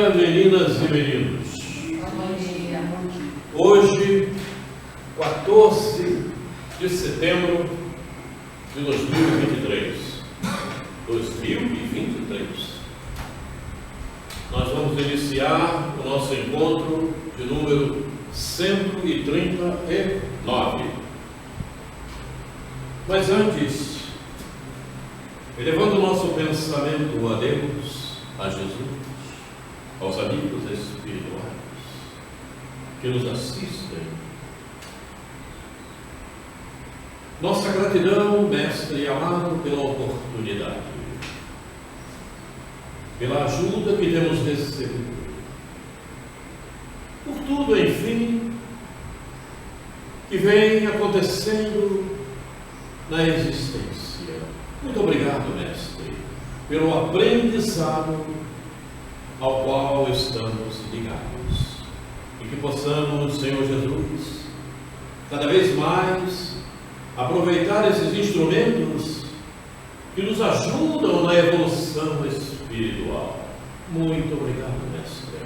dia, meninas e meninos. Bom dia. Hoje, 14 de setembro de 2023. 2023. Nós vamos iniciar o nosso encontro de número 139. Mas antes, elevando o nosso pensamento a Deus, a Jesus, aos amigos espirituais que nos assistem, nossa gratidão, Mestre amado, pela oportunidade, pela ajuda que temos recebido, por tudo, enfim, que vem acontecendo na existência. Muito obrigado, Mestre, pelo aprendizado ao qual estamos ligados, e que possamos, Senhor Jesus, cada vez mais aproveitar esses instrumentos que nos ajudam na evolução espiritual. Muito obrigado, Mestre.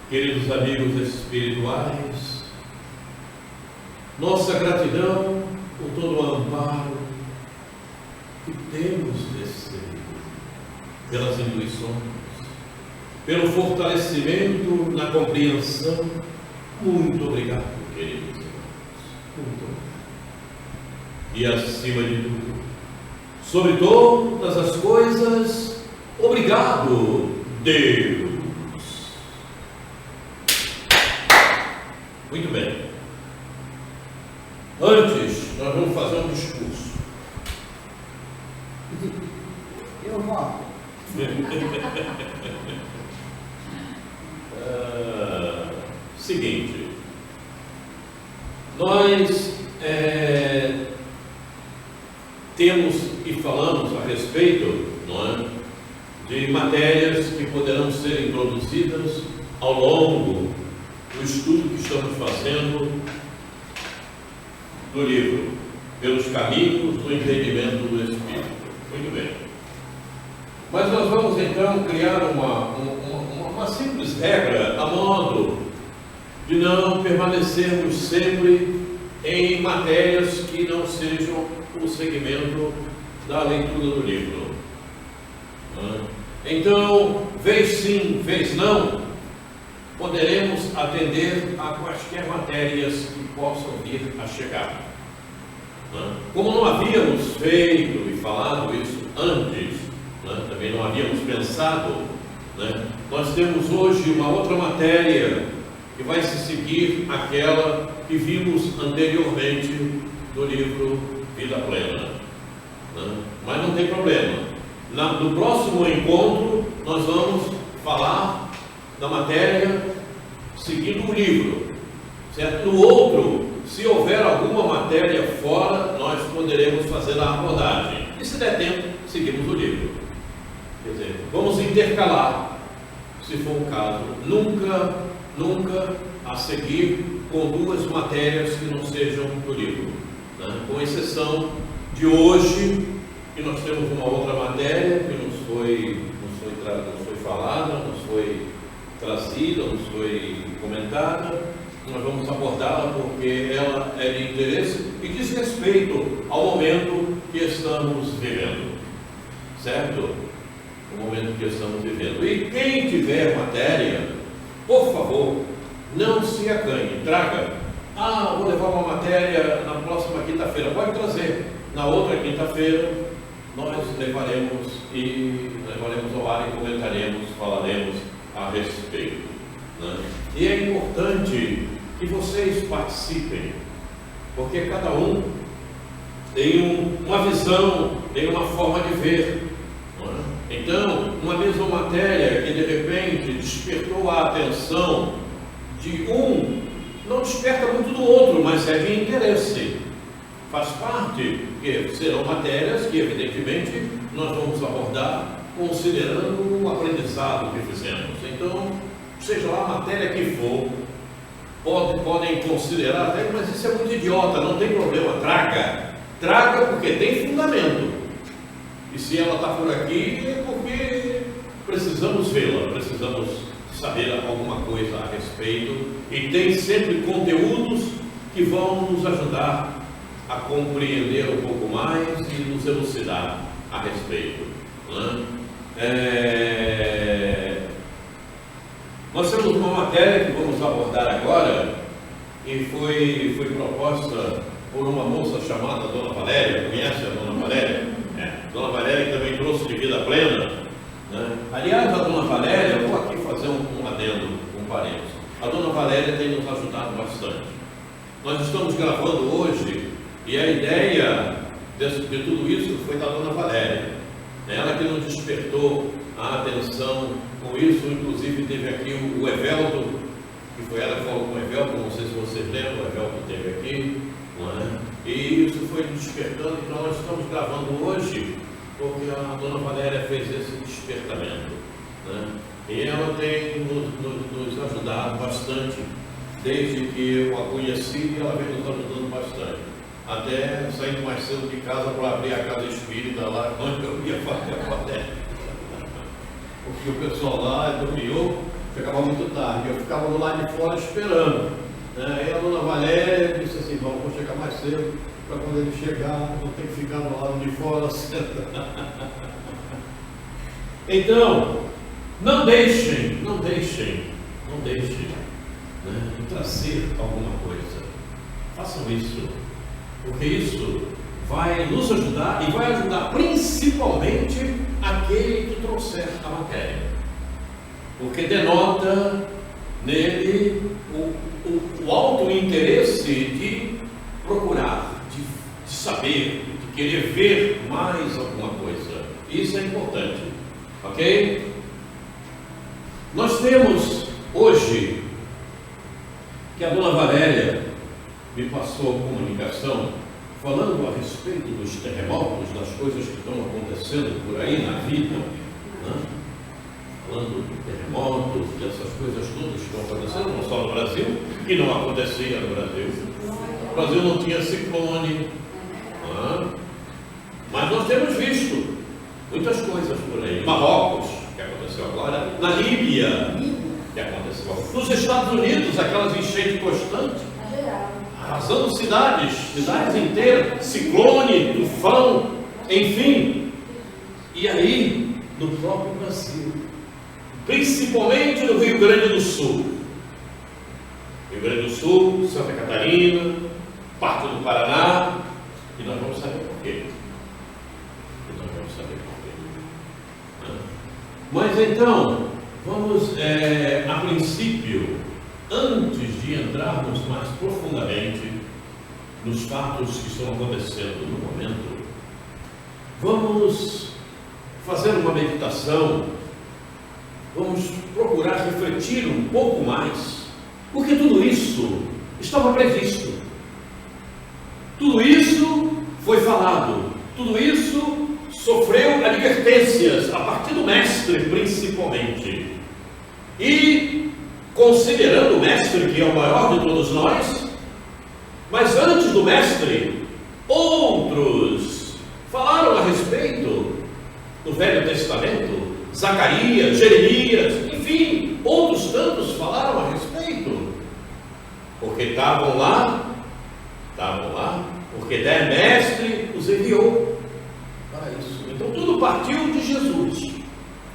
Queridos amigos espirituais, nossa gratidão por todo o amparo que temos recebido, pelas intuições, pelo fortalecimento na compreensão. Muito obrigado, queridos irmãos. Muito obrigado. E acima de tudo, sobre todas as coisas, obrigado, Deus. Muito bem. Antes, nós vamos fazer um discurso. Eu volto. Seguinte, nós temos e falamos a respeito, não é, de matérias que poderão ser introduzidas ao longo do estudo que estamos fazendo do livro Pelos Caminhos do Entendimento do Espírito. Muito bem. Mas nós vamos então criar uma simples regra a modo de não permanecermos sempre em matérias que não sejam o segmento da leitura do livro. Então, vez sim, vez não, poderemos atender a quaisquer matérias que possam vir a chegar. Como não havíamos feito e falado isso antes, também não havíamos pensado, nós temos hoje uma outra matéria que vai se seguir àquela que vimos anteriormente do livro Vida Plena. Mas não tem problema. No próximo encontro nós vamos falar da matéria seguindo o livro, certo? No outro, se houver alguma matéria fora, nós poderemos fazer a abordagem. E se der tempo, seguimos o livro. Quer dizer, vamos intercalar, se for o caso. Nunca a seguir com duas matérias que não sejam do livro, com exceção de hoje, que nós temos uma outra matéria que nos foi falada, nos foi trazida, nos foi comentada. Nós vamos abordá-la porque ela é de interesse e diz respeito ao momento que estamos vivendo, certo? O momento que estamos vivendo. E quem tiver matéria, por favor, não se acanhe, traga. Vou levar uma matéria na próxima quinta-feira. Pode trazer. Na outra quinta-feira, nós levaremos ao ar e comentaremos, falaremos a respeito. E é importante que vocês participem, porque cada um tem uma visão, tem uma forma de ver. Então, uma mesma matéria que de repente despertou a atenção de um, não desperta muito do outro, mas é de interesse. Faz parte, que serão matérias que evidentemente nós vamos abordar considerando o aprendizado que fizemos. Então, seja lá a matéria que for, podem considerar até, mas isso é muito idiota, não tem problema, traga porque tem fundamento. E se ela está por aqui, é porque precisamos vê-la, precisamos saber alguma coisa a respeito, e tem sempre conteúdos que vão nos ajudar a compreender um pouco mais e nos elucidar a respeito, né? Nós temos uma matéria que vamos abordar agora, e foi proposta por uma moça chamada Dona Valéria. Conhece a Dona Valéria? Dona Valéria, que também trouxe de vida plena, né? Aliás, a Dona Valéria, eu vou aqui fazer um adendo, um parênteses. A Dona Valéria tem nos ajudado bastante. Nós estamos gravando hoje, e a ideia de tudo isso foi da Dona Valéria. Ela que nos despertou a atenção com isso. Inclusive teve aqui o Evelto, que foi ela que falou com o Evelto, não sei se vocês lembram, o Evelto esteve aqui, não é? E isso foi despertando. Então nós estamos gravando hoje porque a Dona Valéria fez esse despertamento, né? E ela tem nos ajudado bastante, desde que eu a conheci. Ela vem nos ajudando bastante, até saindo mais cedo de casa para abrir a casa espírita lá onde eu ia fazer a palestra, porque o pessoal lá dormiu, ficava muito tarde, eu ficava do lado de fora esperando, né? Aí a Dona Valéria disse assim: vou chegar mais cedo, para quando ele chegar, eu tenho que ficar do lado de fora sentado. Então, não deixem, né, de trazer alguma coisa. Façam isso, porque isso vai nos ajudar, e vai ajudar principalmente aquele que trouxer a matéria, porque denota nele o alto interesse de procurar, de saber, de querer ver mais alguma coisa. Isso é importante, ok? Nós temos hoje, que a Dona Valéria me passou comunicação falando a respeito dos terremotos, das coisas que estão acontecendo por aí na vida, né? Falando de terremotos, dessas coisas todas que estão acontecendo, não só no Brasil, que não acontecia no Brasil. O Brasil não tinha ciclone, né? Mas nós temos visto muitas coisas por aí. Marrocos, que aconteceu agora, na Líbia, que aconteceu agora, nos Estados Unidos, aquelas enchentes constantes, arrasando cidades inteiras, ciclone, tufão, enfim. E aí, no próprio Brasil, principalmente no Rio Grande do Sul, Santa Catarina, parte do Paraná, e nós vamos saber por quê. Mas então, vamos, a princípio, antes de entrarmos mais profundamente nos fatos que estão acontecendo no momento, vamos fazer uma meditação, vamos procurar refletir um pouco mais, porque tudo isso estava previsto, tudo isso foi falado, tudo isso sofreu advertências a partir do Mestre, principalmente. E considerando o Mestre, que é o maior de todos nós, mas antes do Mestre, outros falaram a respeito do Velho Testamento. Zacarias, Jeremias, enfim, outros tantos falaram a respeito, porque estavam lá, porque der Mestre os enviou para isso. Então tudo partiu de Jesus,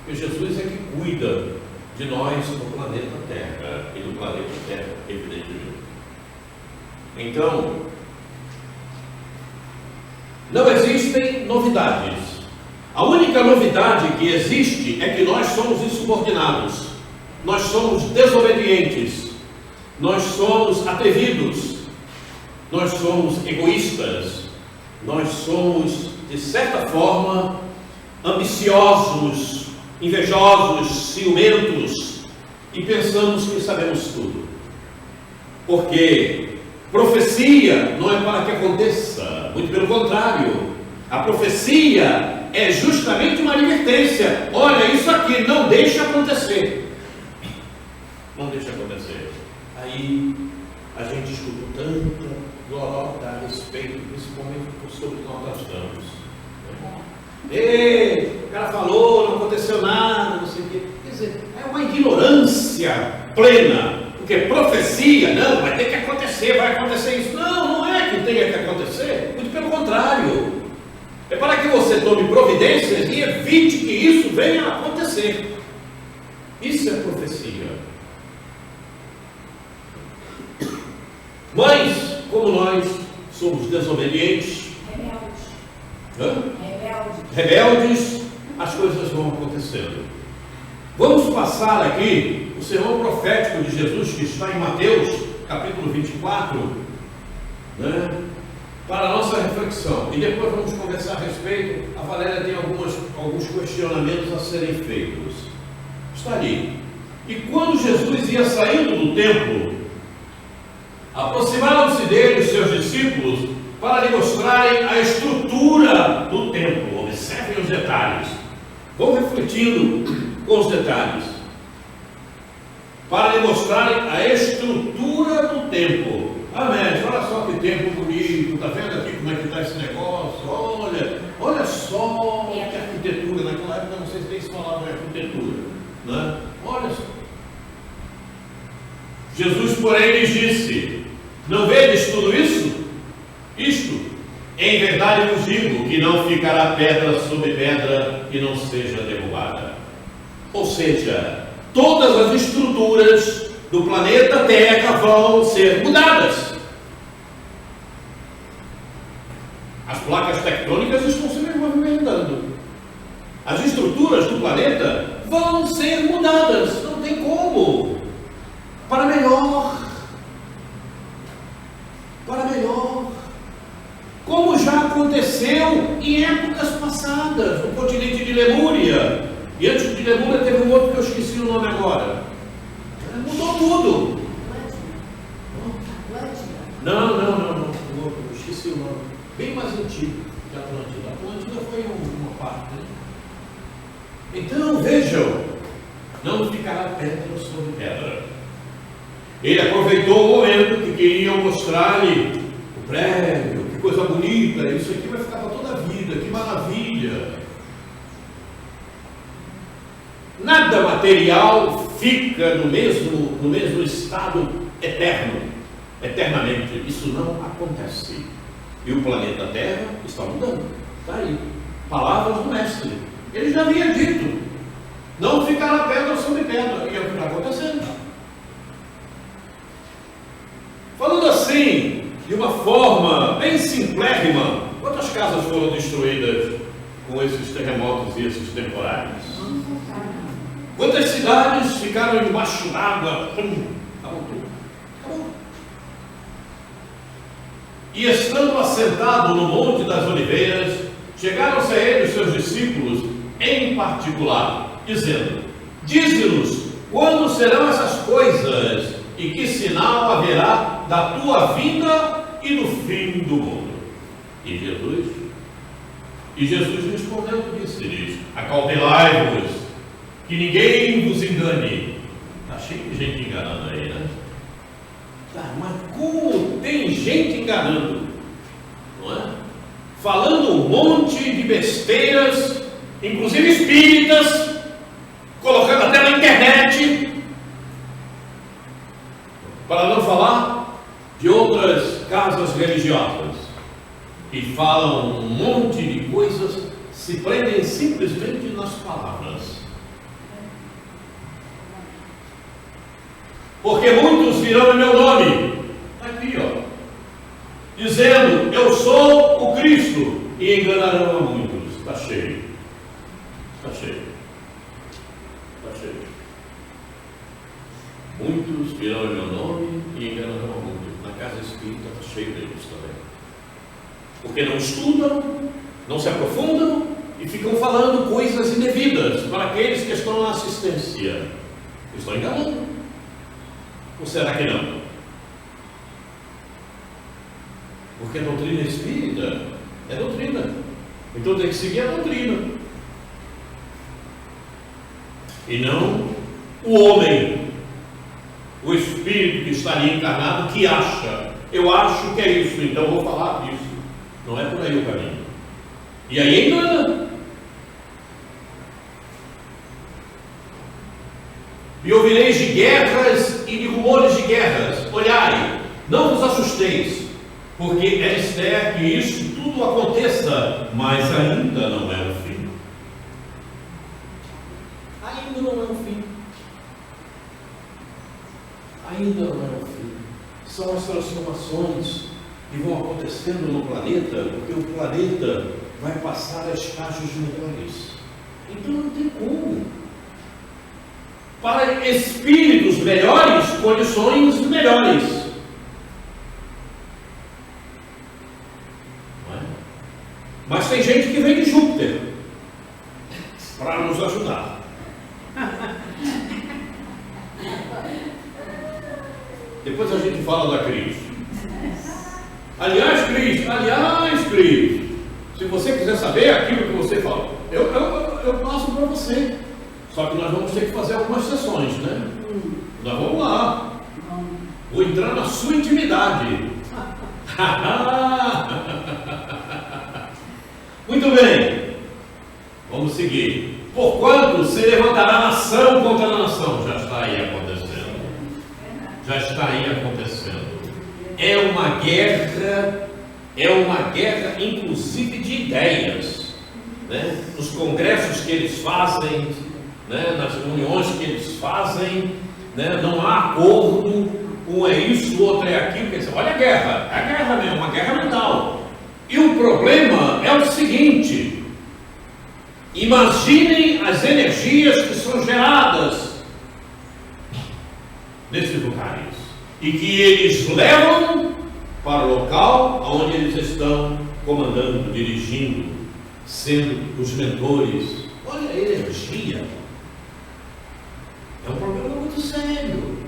porque Jesus é que cuida de nós no planeta Terra, e do planeta Terra, evidentemente. Então, não existem novidades. A única novidade que existe é que nós somos insubordinados, nós somos desobedientes, nós somos atrevidos, nós somos egoístas, nós somos, de certa forma, ambiciosos, invejosos, ciumentos, e pensamos que sabemos tudo. Porque profecia não é para que aconteça, muito pelo contrário. A profecia é justamente uma advertência: olha, isso aqui não deixa acontecer. Não deixa acontecer. Aí a gente escuta tanta glorota a respeito, principalmente sobre o que nós estamos. Ei, o cara falou, não aconteceu nada, não sei o quê. Quer dizer, é uma ignorância plena. Porque profecia, não, vai ter que acontecer, vai acontecer isso. Não, não é que tenha que acontecer. Muito pelo contrário. É para que você tome providências e evite que isso venha a acontecer. Isso é profecia. Mas, como nós somos desobedientes, rebeldes, as coisas vão acontecendo. Vamos passar aqui o sermão profético de Jesus, que está em Mateus, capítulo 24, né, para a nossa reflexão. E depois vamos conversar a respeito. A Valéria tem alguns questionamentos a serem feitos. Está ali. E quando Jesus ia saindo do templo, aproximaram-se dele os seus discípulos para lhe mostrarem a estrutura do templo. Observem os detalhes. Vão refletindo com os detalhes. Para lhe mostrarem a estrutura do templo. Amém. Olha só que templo bonito. Está vendo aqui como é que está esse negócio? Olha só que arquitetura. Naquela época não sei se nem se falava em arquitetura, né? Olha só. Jesus, porém, lhes disse: não vedes tudo isso? Isto, em verdade vos digo, que não ficará pedra sobre pedra que não seja derrubada. Ou seja, todas as estruturas do planeta Terra vão ser mudadas. As placas tectônicas estão se movimentando. As estruturas do planeta vão ser mudadas. Não tem como. Para melhor. Para melhor. Como já aconteceu em épocas passadas, no continente de Lemúria. E antes de Lemúria teve um outro que eu esqueci o nome agora. Mudou tudo. Não. Eu esqueci o nome. Bem mais antigo que a Atlântida. A Atlântida foi uma parte, né? Então, vejam. Não ficará pedra sobre pedra. Ele aproveitou o momento que queriam mostrar-lhe o prédio. Que coisa bonita. Isso aqui vai ficar para toda a vida. Que maravilha. Nada material fica no mesmo estado eternamente. Isso não acontece. E o planeta Terra está mudando. Está aí. Palavras do Mestre. Ele já havia dito: não ficará pedra sobre pedra. E é o que está acontecendo. Falando assim, de uma forma bem simplérrima, quantas casas foram destruídas com esses terremotos e esses temporais? Quantas cidades ficaram debaixo d'água? Acabou tudo. Acabou. E estando assentado no Monte das Oliveiras, chegaram-se a ele os seus discípulos em particular, dizendo: dize-nos quando serão essas coisas e que sinal haverá da tua vinda e do fim do mundo. E Jesus respondeu e disse-lhes: acautelai-vos, que ninguém vos engane. Está cheio de gente enganando aí, né? Tá, mas como tem gente enganando, não é? Falando um monte de besteiras, inclusive espíritas, colocando até na internet, para não falar de outras casas religiosas, que falam um monte de coisas, se prendem simplesmente nas palavras. Porque muitos virão em meu nome, está aqui, ó, dizendo: eu sou o Cristo, e enganarão a muitos. Está cheio. Está cheio. Está cheio. Muitos virão em meu nome e enganarão a muitos. Na casa espírita está cheio deles também. Porque não estudam, não se aprofundam e ficam falando coisas indevidas para aqueles que estão na assistência. Estão enganando. Ou será que não? Porque a doutrina espírita é doutrina. Então tem que seguir a doutrina. E não o homem, o espírito que está ali encarnado, que acha: eu acho que é isso, então vou falar disso. Não é por aí o caminho. E aí engana. e ouvireis de guerras e de rumores de guerras. Olhai, não vos assusteis, porque é mister que isso tudo aconteça, mas ainda não é o fim. Ainda não é o fim. Ainda não é o fim. São as transformações que vão acontecendo no planeta, porque o planeta vai passar a estágios melhores. Então não tem como. Para espíritos melhores, condições melhores. Não é? Mas tem gente que vem de Júpiter para nos ajudar. Depois a gente fala da Cris. Aliás, Cris, se você quiser saber aquilo que você fala, eu passo para você. Só que nós vamos ter que fazer algumas sessões, né? Nós vamos lá. Vou entrar na sua intimidade. Muito bem. Vamos seguir. Porquanto se levantará nação contra nação. Já está aí acontecendo. Já está aí acontecendo. É uma guerra inclusive de ideias, né? Nos congressos que eles fazem, né? Nas reuniões que eles fazem, né? Não há acordo, um é isso, o outro é aquilo. Quer dizer, olha a guerra, é a guerra mesmo, uma guerra mental. E o problema é o seguinte: imaginem as energias que são geradas nesses lugares e que eles levam para o local onde eles estão comandando, dirigindo, sendo os mentores. Olha a energia. É um problema muito sério.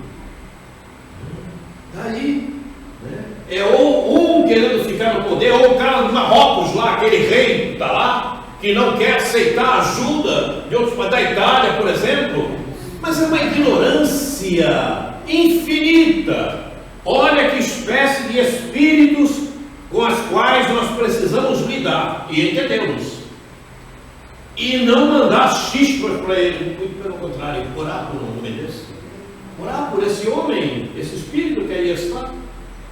Está aí. Né? É ou um querendo ficar no poder, ou o cara do Marrocos lá, aquele rei que está lá, que não quer aceitar a ajuda de outros, da Itália, por exemplo. Mas é uma ignorância infinita. Olha que espécie de espíritos com as quais nós precisamos lidar e entendemos. E não mandar chispas para ele, muito pelo contrário, orar por um homem desse. Orar por esse homem, esse espírito que aí está.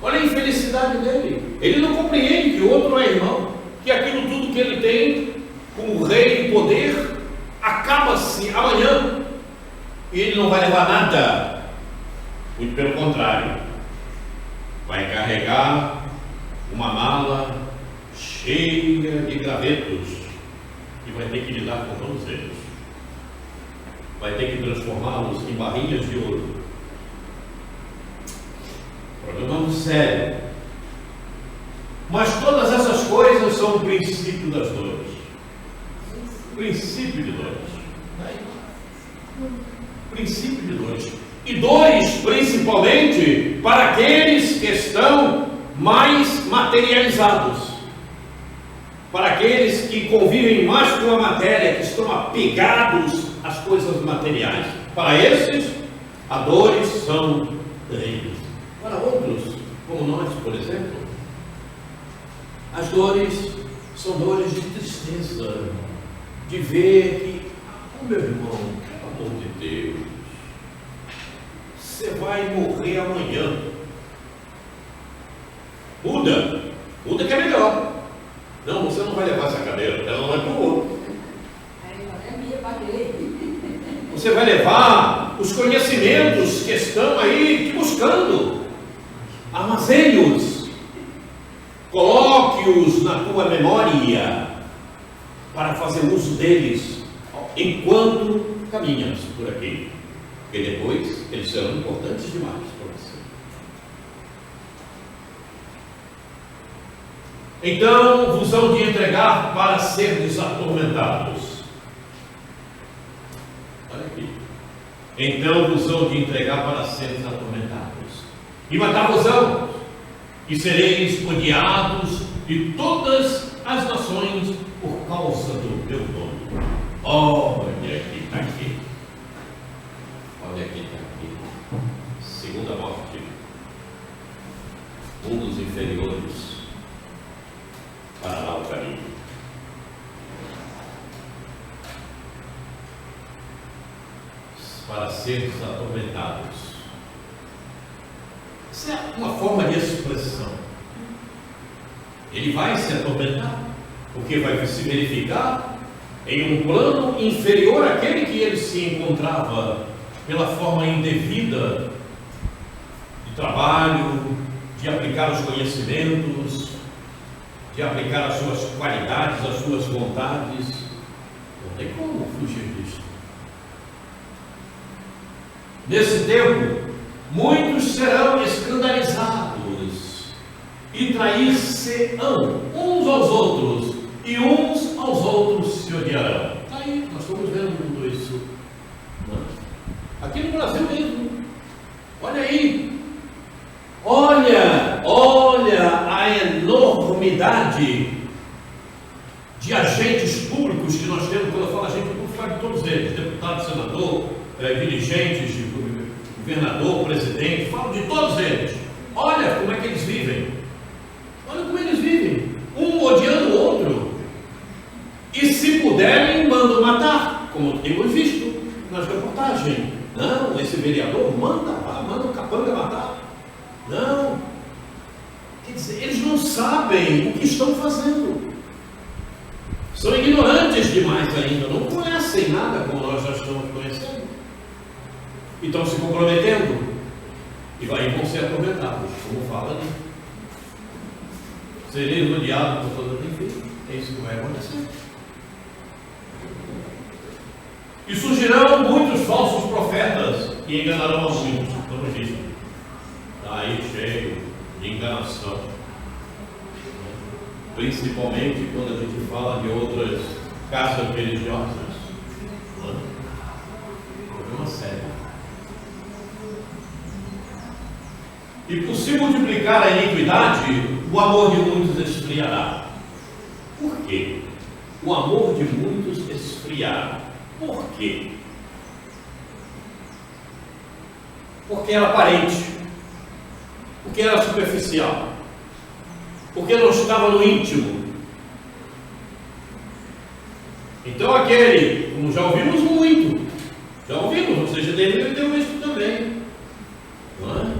Olha a infelicidade dele. Ele não compreende que o outro é irmão, que aquilo tudo que ele tem, como rei e poder, acaba-se amanhã e ele não vai levar nada. Muito pelo contrário. Vai carregar uma mala cheia de gravetos e vai ter que lidar com todos eles. Vai ter que transformá-los em barrinhas de ouro. Problema muito sério. Mas todas essas coisas são o princípio das dores. Princípio de dores. Princípio de dores. E dores principalmente para aqueles que estão mais materializados, para aqueles que convivem mais com a matéria, que estão apegados às coisas materiais. Para esses, as dores são terríveis. Para outros, como nós, por exemplo, as dores são dores de tristeza, de ver que, meu irmão, pelo amor de Deus, você vai morrer amanhã. Muda que é melhor. Não, você não vai levar essa cadeira, ela não é para o outro. Você vai levar os conhecimentos que estão aí te buscando. Armazene-os. Coloque-os na tua memória para fazer uso deles enquanto caminhas por aqui. Porque depois eles serão importantes demais para você. Então vos hão de entregar para serdes atormentados. Olha aqui. Então vos hão de entregar para serdes atormentados. E matar-vos-ão. E sereis odiados de todas as nações por causa do meu nome. Olha que está aqui. Olha aqui está aqui. Segunda morte. Mundos inferiores. Para lá o caminho. Para ser atormentados. Isso é uma forma de expressão. Ele vai se atormentar, porque vai se verificar em um plano inferior àquele que ele se encontrava, pela forma indevida de trabalho, de aplicar os conhecimentos, de aplicar as suas qualidades, as suas vontades. Não tem como fugir disso. Nesse tempo, muitos serão escandalizados e trair-se-ão uns aos outros, e uns aos outros se odiarão. Está aí, nós estamos vendo tudo isso. Aqui no Brasil mesmo. Olha aí. Olha a enormidade de agentes públicos que nós temos. Quando eu falo agente público, falo de todos eles: deputado, senador, dirigentes, governador, presidente, falo de todos eles. Olha como é que eles vivem. Olha como eles vivem. Um odiando o outro. E se puderem, mandam matar, como temos visto nas reportagens. Não, esse vereador manda o capanga matar. Não. Quer dizer, eles não sabem o que estão fazendo. São ignorantes demais ainda, não conhecem nada como nós já estamos conhecendo. E estão se comprometendo. E vão ser atormentados, como fala ali. Sereis odiados por toda a vida. É isso que vai acontecer. E surgirão muitos falsos profetas e enganarão a muitos. Como disse, está aí cheio de enganação. Principalmente quando a gente fala de outras casas religiosas. Problema sério. E por se multiplicar a iniquidade, o amor de muitos esfriará. Por quê? O amor de muitos esfriará. Por quê? Porque era aparente, porque era superficial, porque não estava no íntimo. Então aquele, como já ouvimos muito, vocês já devem ter visto também, não é?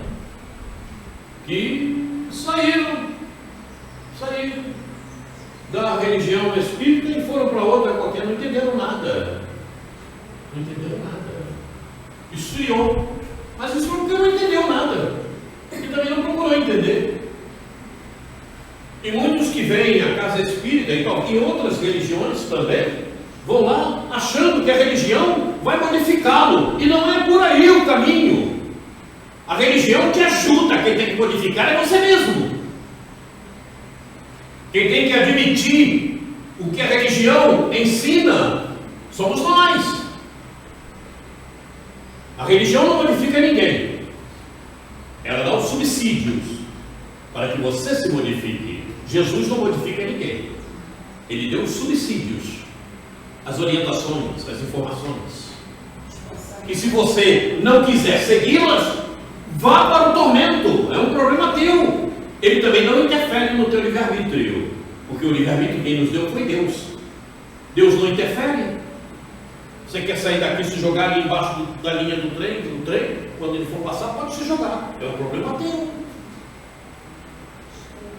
Que saíram da religião espírita e foram para outra qualquer, não entenderam nada. Esfriou. Mas isso porque não entendeu nada. E também não procurou entender. E muitos que vêm à casa espírita e em outras religiões também, vão lá achando que a religião vai modificá-lo. E não é por aí o caminho. A religião te ajuda, quem tem que modificar é você mesmo. Quem tem que admitir o que a religião ensina somos nós. A religião não modifica ninguém. Ela dá os subsídios para que você se modifique. Jesus não modifica ninguém. Ele deu os subsídios, as orientações, as informações. E se você não quiser segui-las, vá para o tormento. É um problema teu. Ele também não interfere no teu livre-arbítrio, porque o livre-arbítrio quem nos deu foi Deus. Deus não interfere. Você quer sair daqui e se jogar ali embaixo da linha do trem, quando ele for passar, pode se jogar. É um problema teu.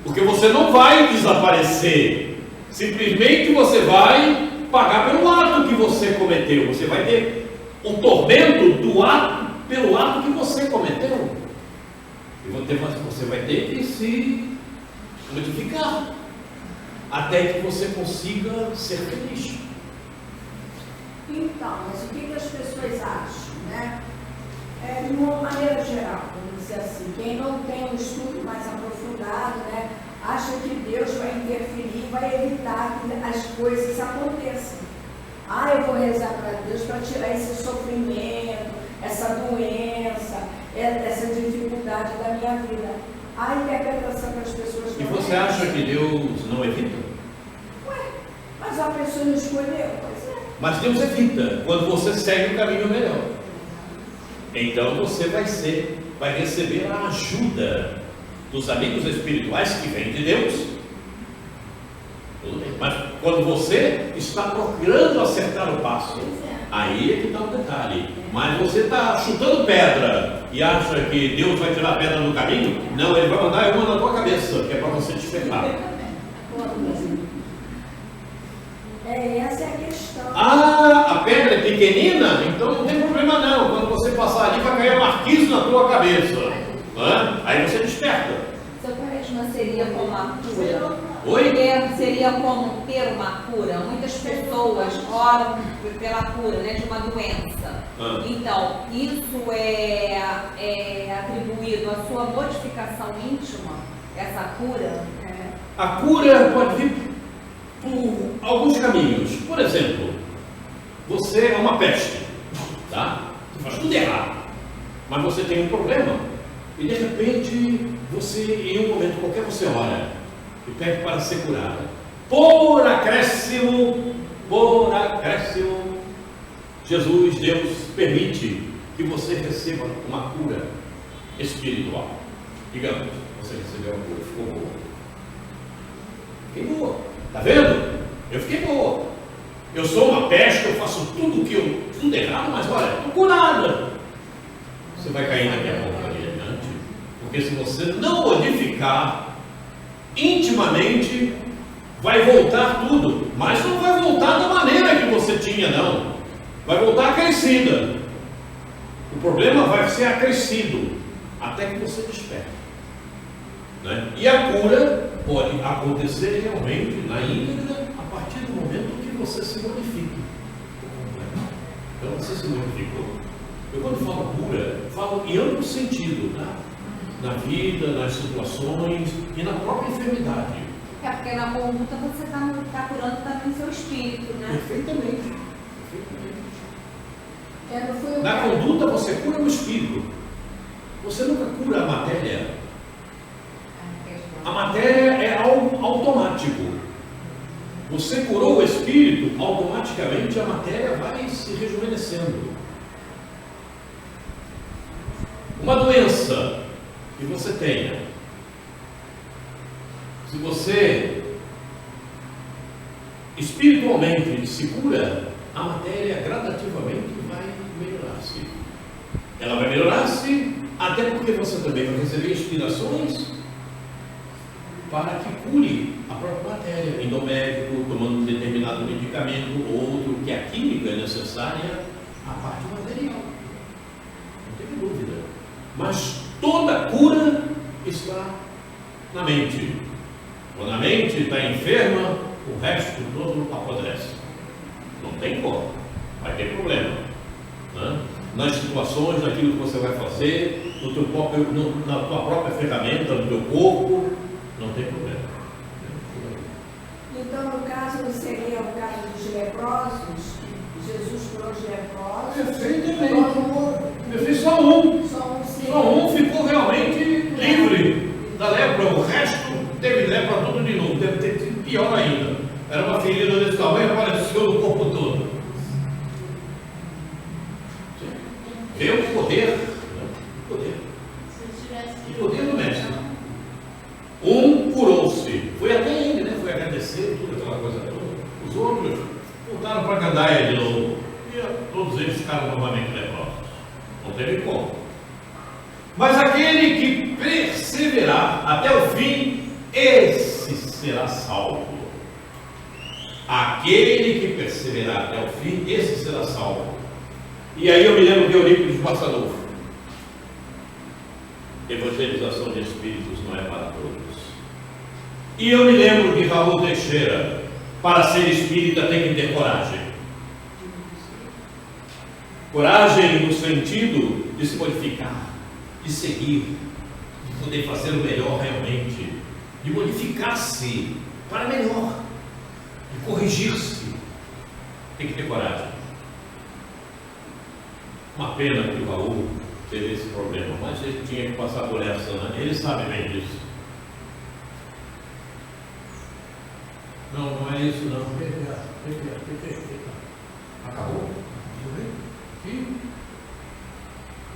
Porque você não vai desaparecer. Simplesmente você vai pagar pelo ato que você cometeu. Você vai ter o tormento do ato, pelo ato que você cometeu. E você vai ter que se modificar até que você consiga ser feliz. Então, mas o que as pessoas acham, né? De uma maneira geral, vamos dizer assim, quem não tem um estudo mais aprofundado, né, acha que Deus vai interferir, vai evitar que as coisas aconteçam. Eu vou rezar para Deus para tirar esse sofrimento, essa doença, essa dificuldade da minha vida. A interpretação que as pessoas não. E você acha que Deus não evita? Mas a pessoa não escolheu, pois é. Mas Deus evita quando você segue o caminho melhor. Então você vai receber a ajuda dos amigos espirituais que vêm de Deus. Tudo bem. Mas quando você está procurando acertar o passo, Aí é que está o detalhe. Mas você está chutando pedra e acha que Deus vai tirar a pedra do caminho? Não, Ele vai mandar uma na tua cabeça, que é para você despertar. Essa é a questão. Ah, a pedra é pequenina? Então não tem problema não. Quando você passar ali, vai cair a marquise na tua cabeça. Aí você desperta. Seu carisma seria como a cura? Oi? Seria como ter uma cura? Muitas pessoas oram pela cura, né, de uma doença. Então, isso é atribuído à sua modificação íntima? Essa cura? A cura pode vir por alguns caminhos. Por exemplo, você é uma peste, tá? Você faz tudo errado, mas você tem um problema e de repente você, em um momento qualquer, você ora e pede para ser curada. Por acréscimo, Jesus, Deus, permite que você receba uma cura espiritual. Digamos, você recebeu uma cura, ficou boa. Fiquei boa. Está vendo? Eu fiquei boa. Eu sou uma peste, eu faço tudo errado, mas olha, estou curada. Você vai cair daqui a pouco ali adiante. Porque se você não modificar intimamente, vai voltar tudo. Mas não vai voltar da maneira que você tinha, não. Vai voltar acrescida. O problema vai ser acrescido até que você desperte. Né? E a cura pode acontecer realmente na íntegra a partir do momento que você se modifica. Então você se modificou. Eu quando falo cura, falo em amplo sentido, tá? Na vida, nas situações e na própria enfermidade. É porque na conduta você está curando também seu espírito, né? Perfeitamente. Na Na conduta você cura o espírito. Você nunca cura a matéria. A matéria é algo automático. Você curou o espírito, automaticamente a matéria vai se rejuvenescendo. Uma doença que você tenha, se você espiritualmente se cura, a matéria gradativamente vai melhorar-se. Ela vai melhorar-se até porque você também vai receber inspirações para que cure a própria matéria, indo ao médico, tomando um determinado medicamento, outro, que a química é necessária, a parte material. Não tem dúvida. Mas toda cura está na mente. Quando a mente está enferma, o resto todo apodrece. Não tem como. Vai ter problema. Né? Nas situações, naquilo que você vai fazer, na tua própria ferramenta, no teu corpo, não tem problema. Então, no caso, seria o caso dos leprosos, Jesus curou os leprosos. Perfeitamente. Eu fiz só um. Só um ficou realmente livre da lepra. O resto teve lepra tudo de novo. Deve ter sido pior ainda. Era uma ferida desse tamanho, apareceu no corpo todo. Vê o poder. O poder do mestre. Um curou-se. Foi até ele, né? Foi agradecer, tudo aquela coisa toda. Os outros voltaram para a gandaia de novo. E todos eles ficaram novamente leprosos. Não teve como. Mas aquele que perseverar até o fim, esse será salvo. Aquele que perseverar até o fim, esse será salvo. E aí eu me lembro de Eurípides Barçanufo. Evangelização de espíritos não é para todos. E eu me lembro de Raul Teixeira. Para ser espírita tem que ter coragem. Coragem no sentido de se modificar, de seguir, de poder fazer o melhor realmente, de modificar-se para melhor, de corrigir-se. Tem que ter coragem. Uma pena que o Raul teve esse problema, mas ele tinha que passar por essa, né? Ele sabe bem disso. Não é isso não. Acabou? Sim.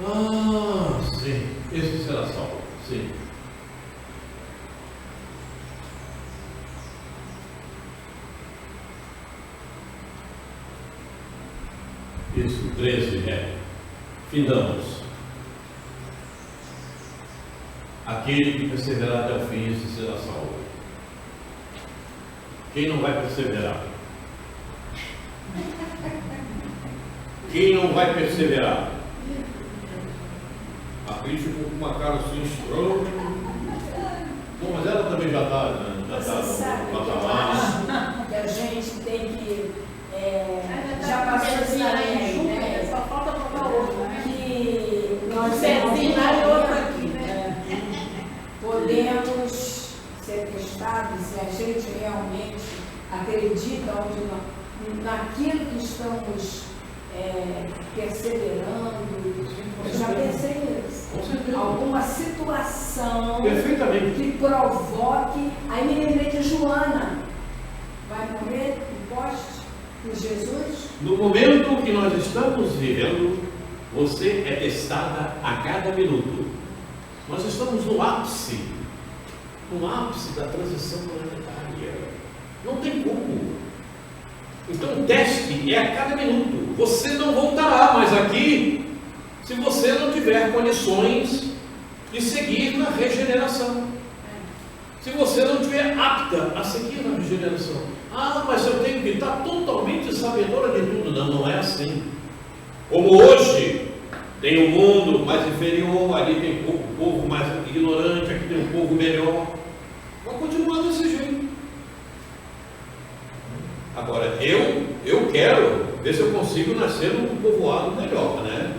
Ah, sim. Esse será salvo. Sim. 13 é: findamos. Aquele que perseverar até o fim, esse será salvo. Quem não vai perseverar? Quem não vai perseverar? A Cris ficou com uma cara assim estranha. Bom, mas ela também já está, né? Já está no patamar. Que a gente tem que já passou esse caminho, né? Só falta provar outro, né? Que nós podemos ser testados se a gente realmente acredita naquilo que estamos perseverando. Eu já pensei nisso. Alguma situação que provoque. Aí me lembrei de Joana. Vai morrer no poste por Jesus? No momento que nós estamos vivendo, você é testada a cada minuto. Nós estamos no ápice da transição planetária. Não tem como. Então o teste é a cada minuto. Você não voltará mais aqui se você não tiver condições de seguir na regeneração. Se você não estiver apta a seguir na regeneração. Ah, mas eu tenho que estar totalmente sabedora de tudo. Não, não é assim. Como hoje tem um mundo mais inferior, ali tem um povo mais ignorante, aqui tem um povo melhor. Vai continuar desse jeito. Agora, eu quero ver se eu consigo nascer num povoado melhor, né?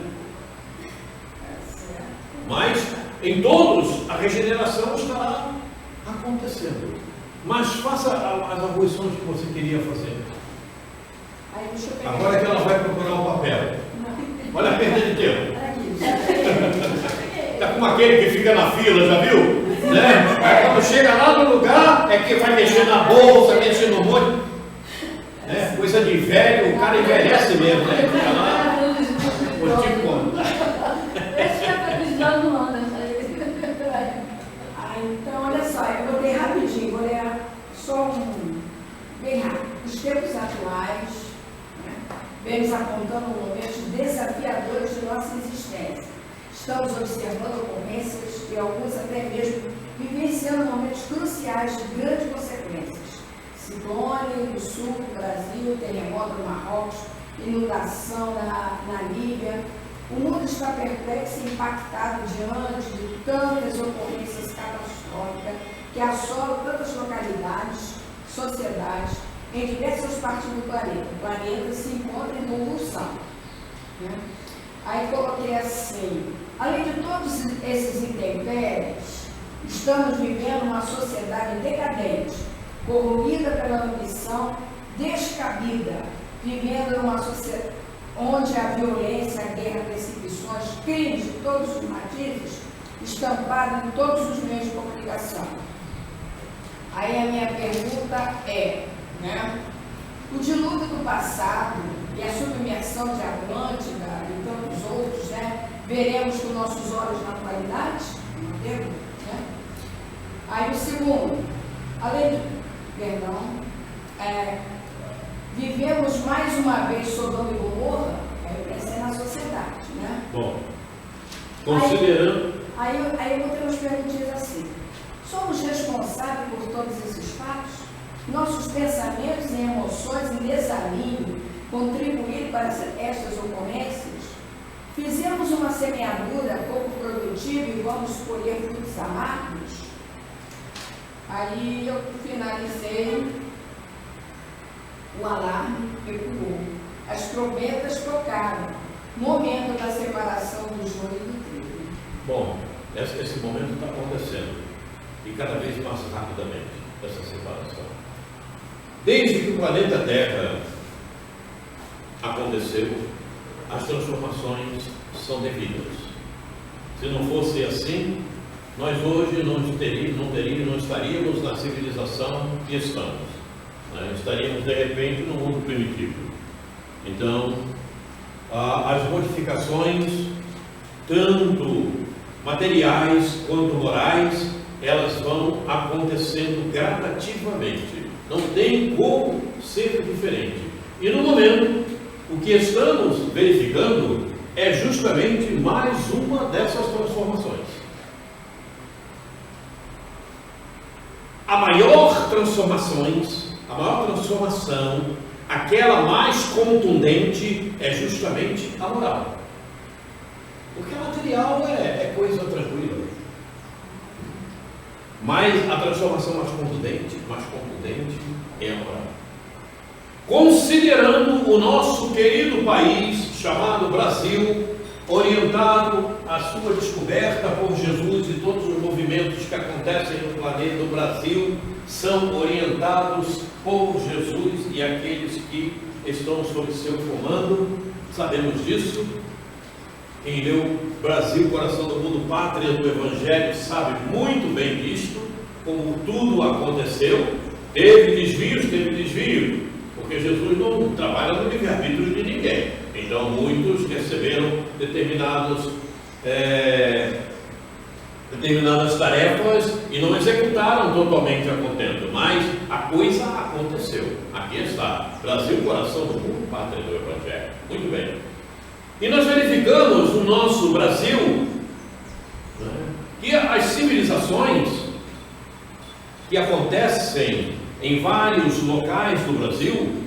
Mas em todos a regeneração estará acontecendo. Mas faça as arruições que você queria fazer. Agora que ela vai procurar o papel. Olha a perda de tempo. Está como aquele que fica na fila, já viu? Né? Aí quando chega lá no lugar, é que vai mexer na bolsa, mexer no monte. Né? Coisa de velho, o cara envelhece mesmo, né? Fica lá, vou te contar. Esse já foi precisando não, né? Então, olha só, eu vou ler rapidinho, vou ler só bem rápido. Os tempos atuais, né, vemos apontando momentos desafiadores de nossa existência. Estamos observando ocorrências e alguns até mesmo vivenciando momentos cruciais de grandes consequências. Ciclone no sul do Brasil, terremoto no Marrocos, inundação na Líbia. O mundo está perplexo e impactado diante de tantas ocorrências catastróficas que assolam tantas localidades, sociedades, em diversas partes do planeta. O planeta se encontra em convulsão. Né? Aí coloquei assim: além de todos esses intempéries, estamos vivendo uma sociedade decadente, corrompida pela ambição descabida, vivendo numa sociedade onde a violência, a guerra, perseguições, crimes de todos os matizes estampados em todos os meios de comunicação. Aí a minha pergunta é, né, o dilúvio do passado e a submersão de Atlântida e tantos outros, né, veremos com nossos olhos na atualidade? Não temos, né? Aí o segundo, além de, vivemos mais uma vez Sodoma e Gomorra, eu pensei na sociedade, né? Bom, considerando... Aí eu vou ter umas perguntinhas assim. Somos responsáveis por todos esses fatos? Nossos pensamentos e emoções em desalinho contribuíram para estas ocorrências? Fizemos uma semeadura pouco produtiva e vamos colher frutos amargos? Aí eu finalizei, o alarme ecoou, as trombetas tocaram, momento da separação do joio e do trigo. Bom, esse momento está acontecendo e cada vez mais rapidamente, essa separação. Desde que o planeta Terra aconteceu, as transformações são devidas. Se não fosse assim, nós hoje não estaríamos na civilização que estamos. Né? Estaríamos, de repente, no mundo primitivo. Então, as modificações, tanto materiais quanto morais, elas vão acontecendo gradativamente. Não tem como ser diferente. E no momento, o que estamos verificando é justamente mais uma dessas transformações. A maior transformação, aquela mais contundente, é justamente a moral. Porque a material é coisa tranquila. Mas a transformação mais contundente é a moral. Considerando o nosso querido país, chamado Brasil, orientado à sua descoberta por Jesus, e todos os movimentos que acontecem no planeta do Brasil são orientados por Jesus e aqueles que estão sob seu comando, sabemos disso. Quem leu Brasil, Coração do Mundo, Pátria do Evangelho, sabe muito bem disto, como tudo aconteceu. Teve desvio, porque Jesus não trabalha no livre-arbítrio de ninguém. Então muitos receberam determinadas tarefas e não executaram totalmente a contento, mas a coisa aconteceu. Aqui está, Brasil, Coração do Mundo, Pátria do Evangelho. Muito bem. E nós verificamos no nosso Brasil, né, que as civilizações que acontecem em vários locais do Brasil,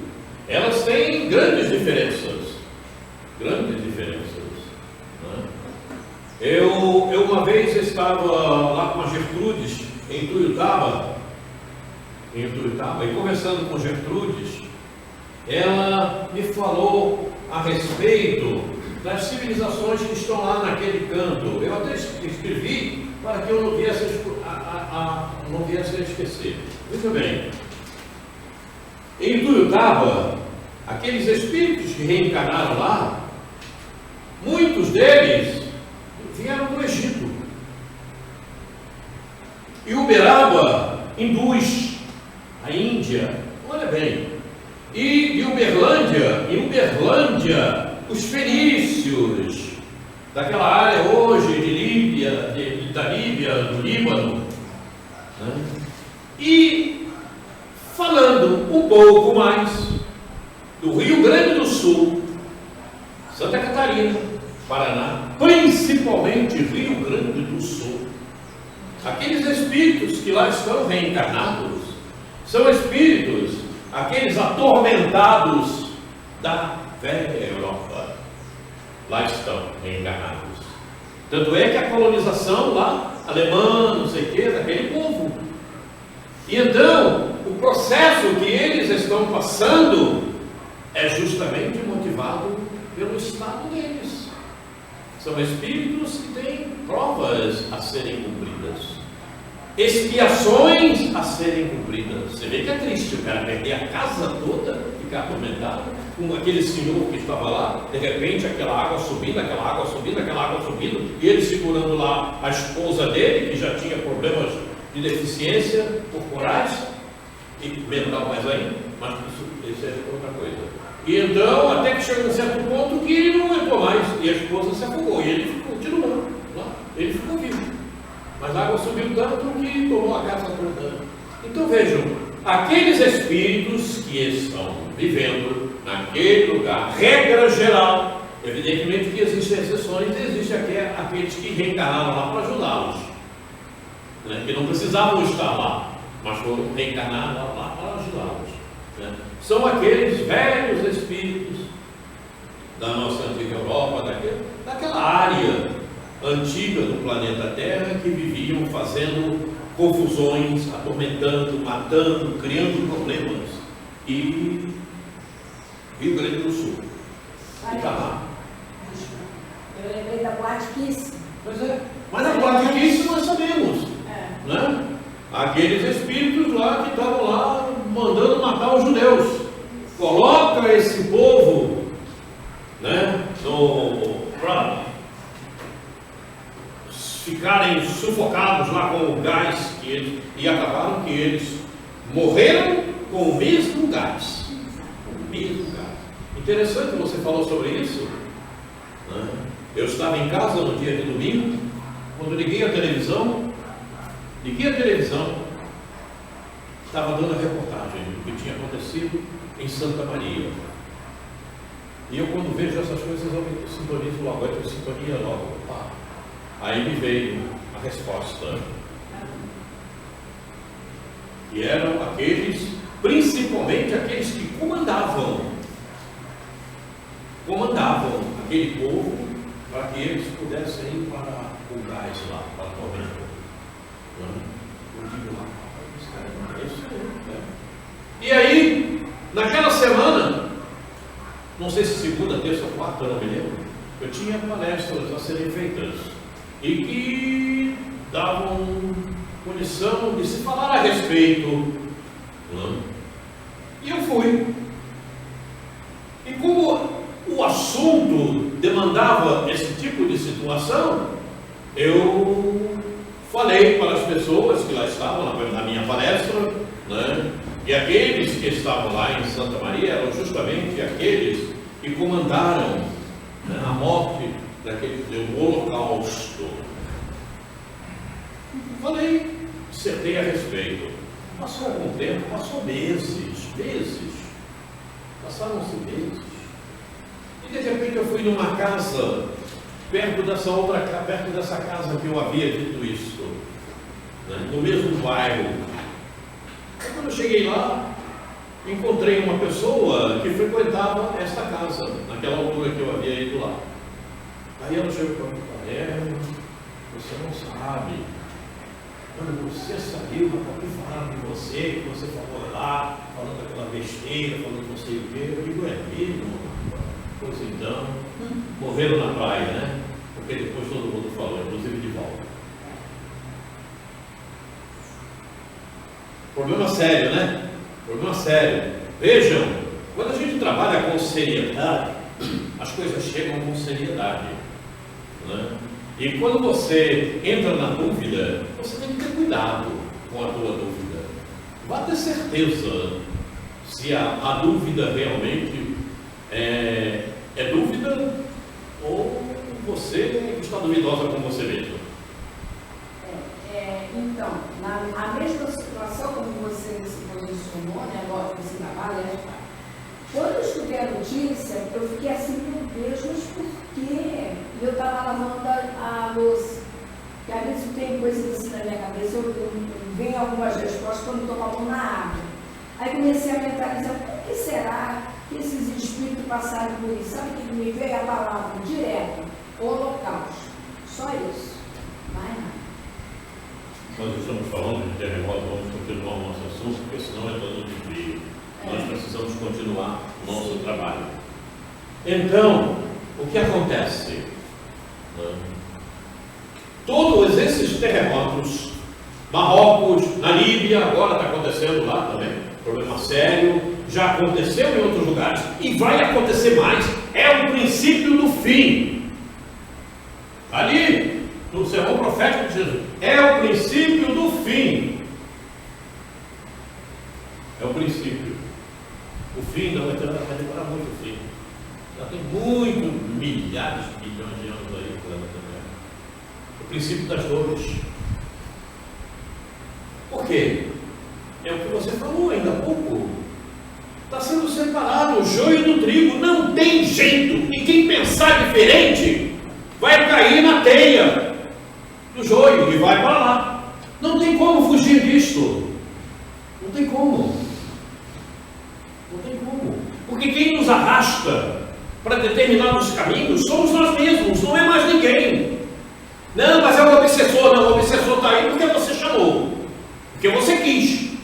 elas têm grandes diferenças. Né? Eu uma vez estava lá com a Gertrudes, em Tuiutaba, e conversando com Gertrudes, ela me falou a respeito das civilizações que estão lá naquele canto. Eu até escrevi para que eu não viesse a esquecer. Muito bem. Em Tuiutaba, aqueles espíritos que reencarnaram lá, muitos deles vieram do Egito. E Uberaba, hindus, a Índia, olha bem. E em Uberlândia, os fenícios, daquela área hoje de Líbia, da Líbia, do Líbano, né? E falando um pouco mais do Rio Grande do Sul, Santa Catarina, Paraná, principalmente Rio Grande do Sul, aqueles espíritos que lá estão reencarnados, são espíritos, aqueles atormentados da velha Europa, lá estão reencarnados. Tanto é que a colonização lá, alemã, não sei o que, daquele povo. E então, o processo que eles estão passando é justamente motivado pelo estado deles. São espíritos que têm provas a serem cumpridas, expiações a serem cumpridas. Você vê que é triste o cara perder a casa toda, ficar atormentado, com aquele senhor que estava lá, de repente aquela água subindo, e ele segurando lá a esposa dele, que já tinha problemas de deficiência corporais e mental mais ainda, mas isso é outra coisa. E então, até que chegou a um certo ponto que ele não aguentou mais, e a esposa se afogou, e ele continuou lá, ele ficou vivo. Mas a água subiu tanto que tomou a casa toda. Então vejam, aqueles espíritos que estão vivendo naquele lugar, regra geral, evidentemente que existem exceções, existem aqueles que reencarnaram lá para ajudá-los, né, que não precisavam estar lá, mas foram reencarnados lá para ajudá-los. Né. São aqueles velhos espíritos da nossa antiga Europa, daquela área antiga do planeta Terra, que viviam fazendo confusões, atormentando, matando, criando problemas. E Rio Grande do Sul. Está lá. Eu lembrei da Boate Kiss. Pois é. Mas na Boate Kiss nós sabemos. Né? Aqueles espíritos lá que estavam lá mandando matar os judeus. Coloca esse povo, né, para ficarem sufocados lá com o gás que eles, e acabaram que eles morreram com o mesmo gás. Interessante que você falou sobre isso, né? Eu estava em casa no dia de domingo, quando liguei a televisão, estava dando a reportagem do que tinha acontecido em Santa Maria. E eu, quando vejo essas coisas, eu me sintonizo logo, eu tenho sintonia logo. Pá. Aí me veio a resposta. E eram aqueles, principalmente aqueles que comandavam aquele povo para que eles pudessem ir para o gás lá, para a tormenta. Eu digo lá, esse cara não é isso aí, né? E aí, naquela semana, não sei se segunda, terça ou quarta, eu não me lembro, eu tinha palestras a serem feitas e que davam condição de se falar a respeito, né? E eu fui. E como o assunto demandava esse tipo de situação, eu falei para as pessoas que lá estavam na minha palestra, né? E aqueles que estavam lá em Santa Maria eram justamente aqueles que comandaram, né, a morte do Holocausto. Falei, dissertei a respeito. Passou algum tempo, passou meses. Passaram-se meses. E de repente eu fui numa casa, perto dessa casa que eu havia dito isso, né, no mesmo bairro. E quando eu cheguei lá, encontrei uma pessoa que frequentava esta casa, naquela altura que eu havia ido lá. Aí ela chegou para mim e falou, você não sabe, quando você saiu, eu acabei falando de você, que você falou lá, falando aquela besteira, falando não sei o quê. Eu digo, é mesmo? Pois então, morreram na praia, né? Porque depois todo mundo falou, inclusive de volta. Problema sério, né? Problema sério. Vejam, quando a gente trabalha com seriedade, as coisas chegam com seriedade, né? E quando você entra na dúvida, você tem que ter cuidado com a tua dúvida. Vá ter certeza se a dúvida realmente é dúvida ou você está duvidosa com você mesmo. Então, na mesma situação como você se posicionou, né, agora que você trabalha, quando eu escutei a notícia, eu fiquei assim, meu Deus, mas por quê? E eu estava lavando a louça. E às vezes tem coisas assim na minha cabeça, eu venho algumas respostas quando estou com a mão na água. Aí comecei a mentalizar, por que será que esses espíritos passaram por isso? Sabe o que me veio a palavra direto? Holocausto. Só isso. Mais nada. Nós estamos falando de terremoto, vamos continuar o nosso assunto, porque senão é todo de frio. Nós precisamos continuar o nosso trabalho. Então, o que acontece? Todos esses terremotos, Marrocos, na Líbia, agora está acontecendo lá também, problema sério, já aconteceu em outros lugares e vai acontecer mais, é o princípio do fim. Ali, no sermão profético de Jesus, é o princípio do fim. É o princípio. O fim não vai demorar muito o fim. Já tem milhares de bilhões de anos aí pela Terra. O princípio das dores. Por quê? É o que você falou ainda há pouco. Está sendo separado o joio do trigo. Não tem jeito. E quem pensar diferente vai cair na teia do joio e vai para lá. Não tem como fugir disto. Não tem como. Não tem como. Porque quem nos arrasta para determinados caminhos somos nós mesmos, não é mais ninguém. Não, mas é o obsessor. Não, o obsessor está aí porque você chamou, porque você quis.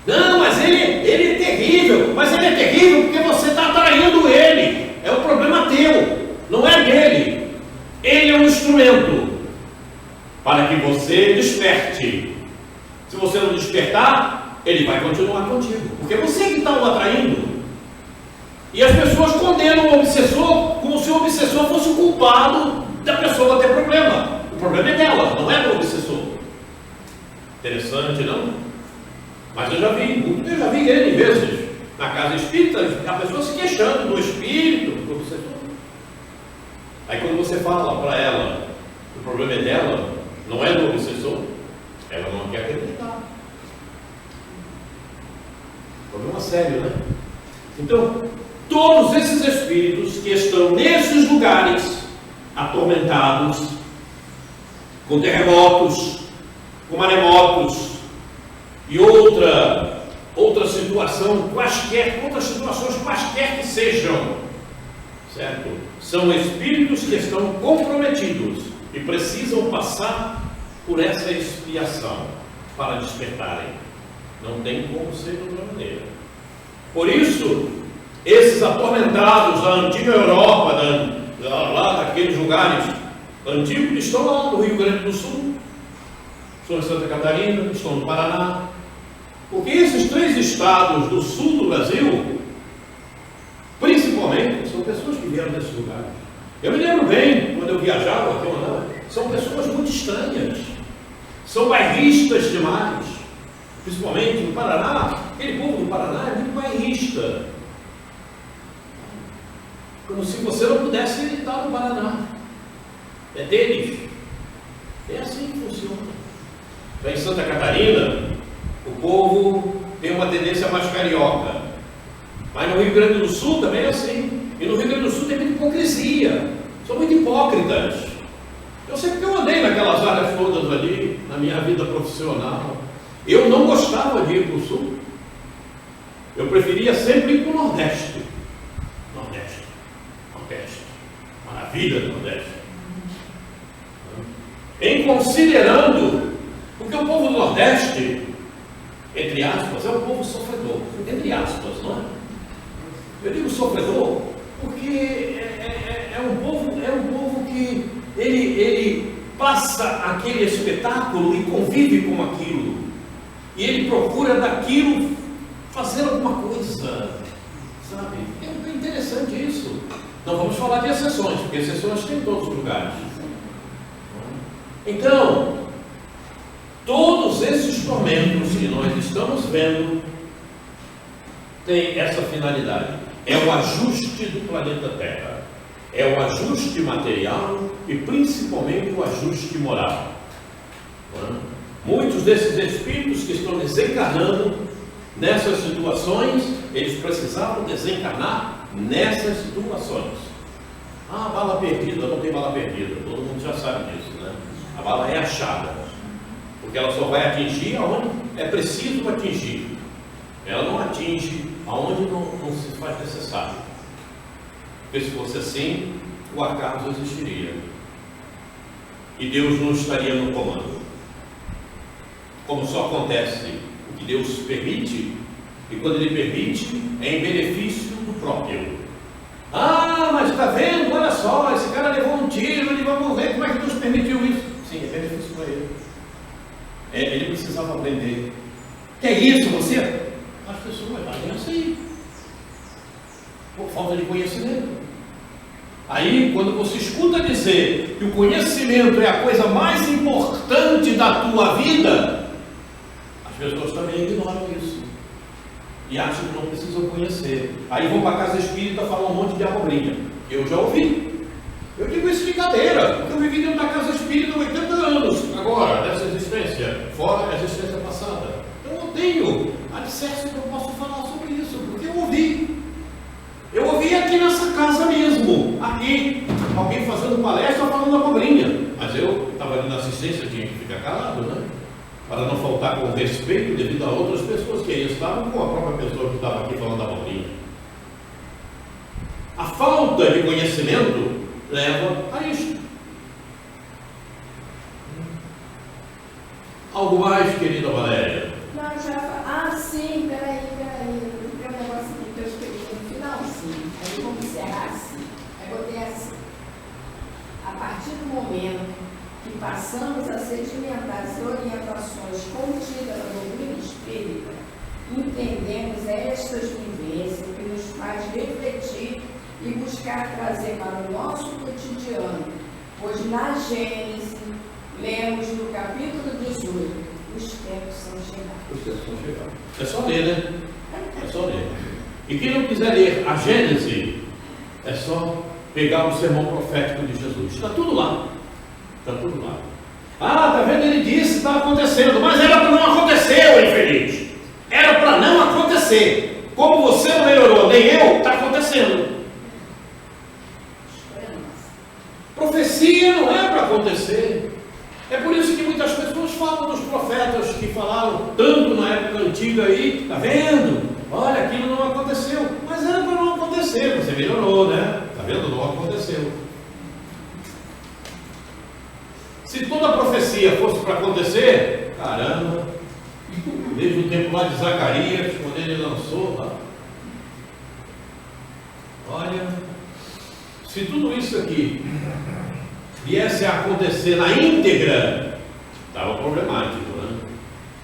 Não, mas ele é terrível. Mas ele é terrível porque você está atraindo ele. É o problema teu, não é dele. Ele é um instrumento para que você desperte. Se você não despertar, ele vai continuar contigo, porque é você que está o atraindo. E as pessoas condenam o obsessor como se o obsessor fosse o culpado da pessoa ter problema. O problema é dela, não é do obsessor. Interessante, não? Mas eu já vi N vezes na casa espírita, a pessoa se queixando do espírito, do obsessor. Aí quando você fala para ela que o problema é dela, não é do obsessor, ela não quer acreditar. Problema sério, né? Então, todos esses espíritos que estão nesses lugares atormentados, com terremotos, com maremotos e outra situação, outras situações quaisquer que sejam, certo? São espíritos que estão comprometidos e precisam passar por essa expiação para despertarem. Não tem como ser de outra maneira. Por isso, esses atormentados da antiga Europa, lá daqueles lugares antigos, estão lá no Rio Grande do Sul, estão em Santa Catarina, estão no Paraná, porque esses 3 estados do sul do Brasil, principalmente, são pessoas que vieram desses lugares. Eu me lembro bem, quando eu viajava aqui ou não, são pessoas muito estranhas, são bairristas demais, principalmente no Paraná. Aquele povo do Paraná é muito bairrista, como se você não pudesse estar no Paraná, é deles, é assim que funciona. Em Santa Catarina, o povo tem uma tendência mais carioca, mas no Rio Grande do Sul também é assim. E no Rio Grande do Sul tem muita hipocrisia, são muito hipócritas. Eu sei porque eu andei naquelas áreas todas ali, na minha vida profissional. Eu não gostava de ir para o Sul, eu preferia sempre ir para o Nordeste. Nordeste, maravilha do Nordeste. Em considerando, porque o povo do Nordeste, entre aspas, é um povo sofredor, entre aspas, não é? Eu digo sofredor porque é um povo que ele passa aquele espetáculo e convive com aquilo, e ele procura daquilo fazer alguma coisa, sabe? É interessante isso. Não vamos falar de exceções, porque exceções tem em todos os lugares. Então, todos esses tormentos que nós estamos vendo têm essa finalidade. É o ajuste do planeta Terra. É o ajuste material e principalmente o ajuste moral. Muitos desses espíritos que estão desencarnando nessas situações, eles precisavam desencarnar nessas situações. Ah, bala perdida, não tem bala perdida. Todo mundo já sabe disso, né? A bala é achada, porque ela só vai atingir aonde é preciso atingir. Ela não atinge aonde não se faz necessário. Porque se fosse assim, o acaso existiria. E Deus não estaria no comando. Como só acontece o que Deus permite, e quando Ele permite, é em benefício do próprio. Ah, mas está vendo? Olha só, esse cara levou um tiro, ele vai morrer, como é que Deus permitiu isso? Sim, é benefício para ele. Ele precisava aprender. Que é isso, você? As pessoas fazem assim, por falta de conhecimento. Aí, quando você escuta dizer que o conhecimento é a coisa mais importante da tua vida, as pessoas também ignoram isso e acham que não precisam conhecer. Aí vão para a casa espírita falar um monte de abobrinha. Eu já ouvi. Eu digo isso de cadeira, porque eu vivi dentro da casa espírita há 80 anos agora, dessa existência, fora a existência passada. Então eu tenho alicerce que eu posso falar sobre isso, porque eu ouvi. Eu ouvi aqui nessa casa mesmo, aqui, alguém fazendo palestra falando abobrinha. Mas eu estava ali na assistência, tinha que ficar calado, né? Para não faltar com respeito devido a outras pessoas que aí estavam, com a própria pessoa que estava aqui falando abobrinha. A falta de conhecimento leva a isto. Algo mais, querida Valéria? Não, já. Ah, sim, peraí. Tem um negócio aqui que eu escrevi no final, sim. Aí vamos encerrar assim. Aí botei assim. A partir do momento que passamos a sedimentar as orientações contidas na doutrina espírita, entendemos estas vivências que nos faz refletir e buscar trazer para o nosso cotidiano, pois na Gênesis lemos no capítulo 18, os tempos são chegados. Os tempos são chegados. É só ler, né? É só ler. E quem não quiser ler a Gênesis, é só pegar o sermão profético de Jesus. Está tudo lá. Está tudo lá. Ah, está vendo? Ele disse, está acontecendo, mas era para não acontecer, o infeliz. Era para não acontecer. Como você não melhorou nem eu, está acontecendo. Profecia não é para acontecer. É por isso que muitas pessoas falam dos profetas que falaram tanto na época antiga aí, está vendo? Olha, aquilo não aconteceu. Mas era para não acontecer, você melhorou, né? Está vendo? Não aconteceu. Se toda profecia fosse para acontecer, caramba, desde o tempo lá de Zacarias, quando ele lançou lá, olha, se tudo isso aqui viesse a acontecer na íntegra, estava problemático, né?